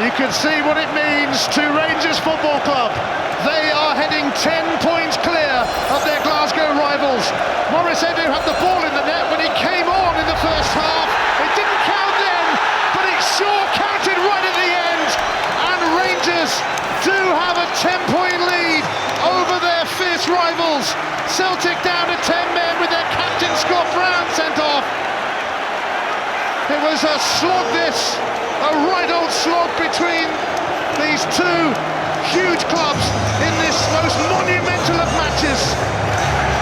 You can see what it means to Rangers Football Club. They are heading 10 points clear of their Glasgow rivals. Morris Edu had the ball in the net when he came on in the first half. It didn't count then, but it sure counted right at the end. And Rangers do have a 10-point lead over their fierce rivals. Celtic down to 10 men with their captain Scott Brown sent off. It was a slog this. A right old slog between these two huge clubs in this most monumental of matches.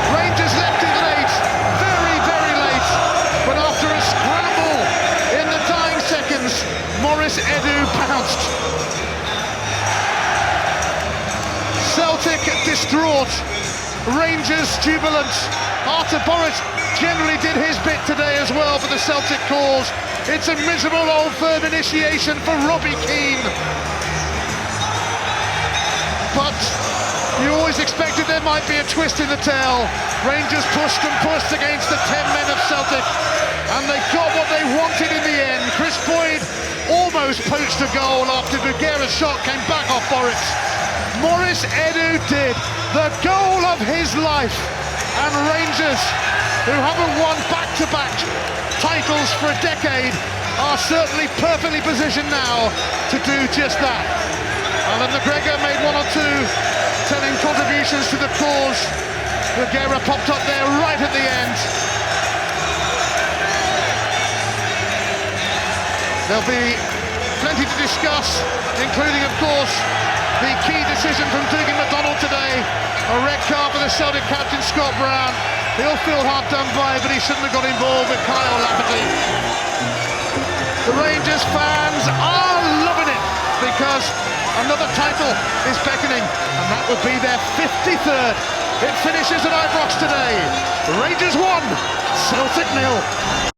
Rangers left it late, very, very late, but after a scramble in the dying seconds, Morris Edu pounced. Celtic distraught, Rangers jubilant. Artur Boruc generally did his bit today as well for the Celtic cause. It's a miserable old firm initiation for Robbie Keane. But you always expected there might be a twist in the tale. Rangers pushed and pushed against the 10 men of Celtic, and they got what they wanted in the end. Chris Boyd almost poached a goal after Bagheera's shot came back off Boruc. Morris Edu did the goal of his life, and Rangers, who haven't won back-to-back titles for a decade, are certainly perfectly positioned now to do just that. Alan McGregor made one or two telling contributions to the cause. Bagheera popped up there right at the end. There'll be plenty to discuss, including, of course, the key decision from Dougie McDonald today. A red card for the Celtic captain Scott Brown. He'll feel hard done by, but he shouldn't have got involved with Kyle Lafferty. The Rangers fans are loving it because another title is beckoning, and that would be their 53rd. It finishes at Ibrox today. Rangers 1, Celtic 0.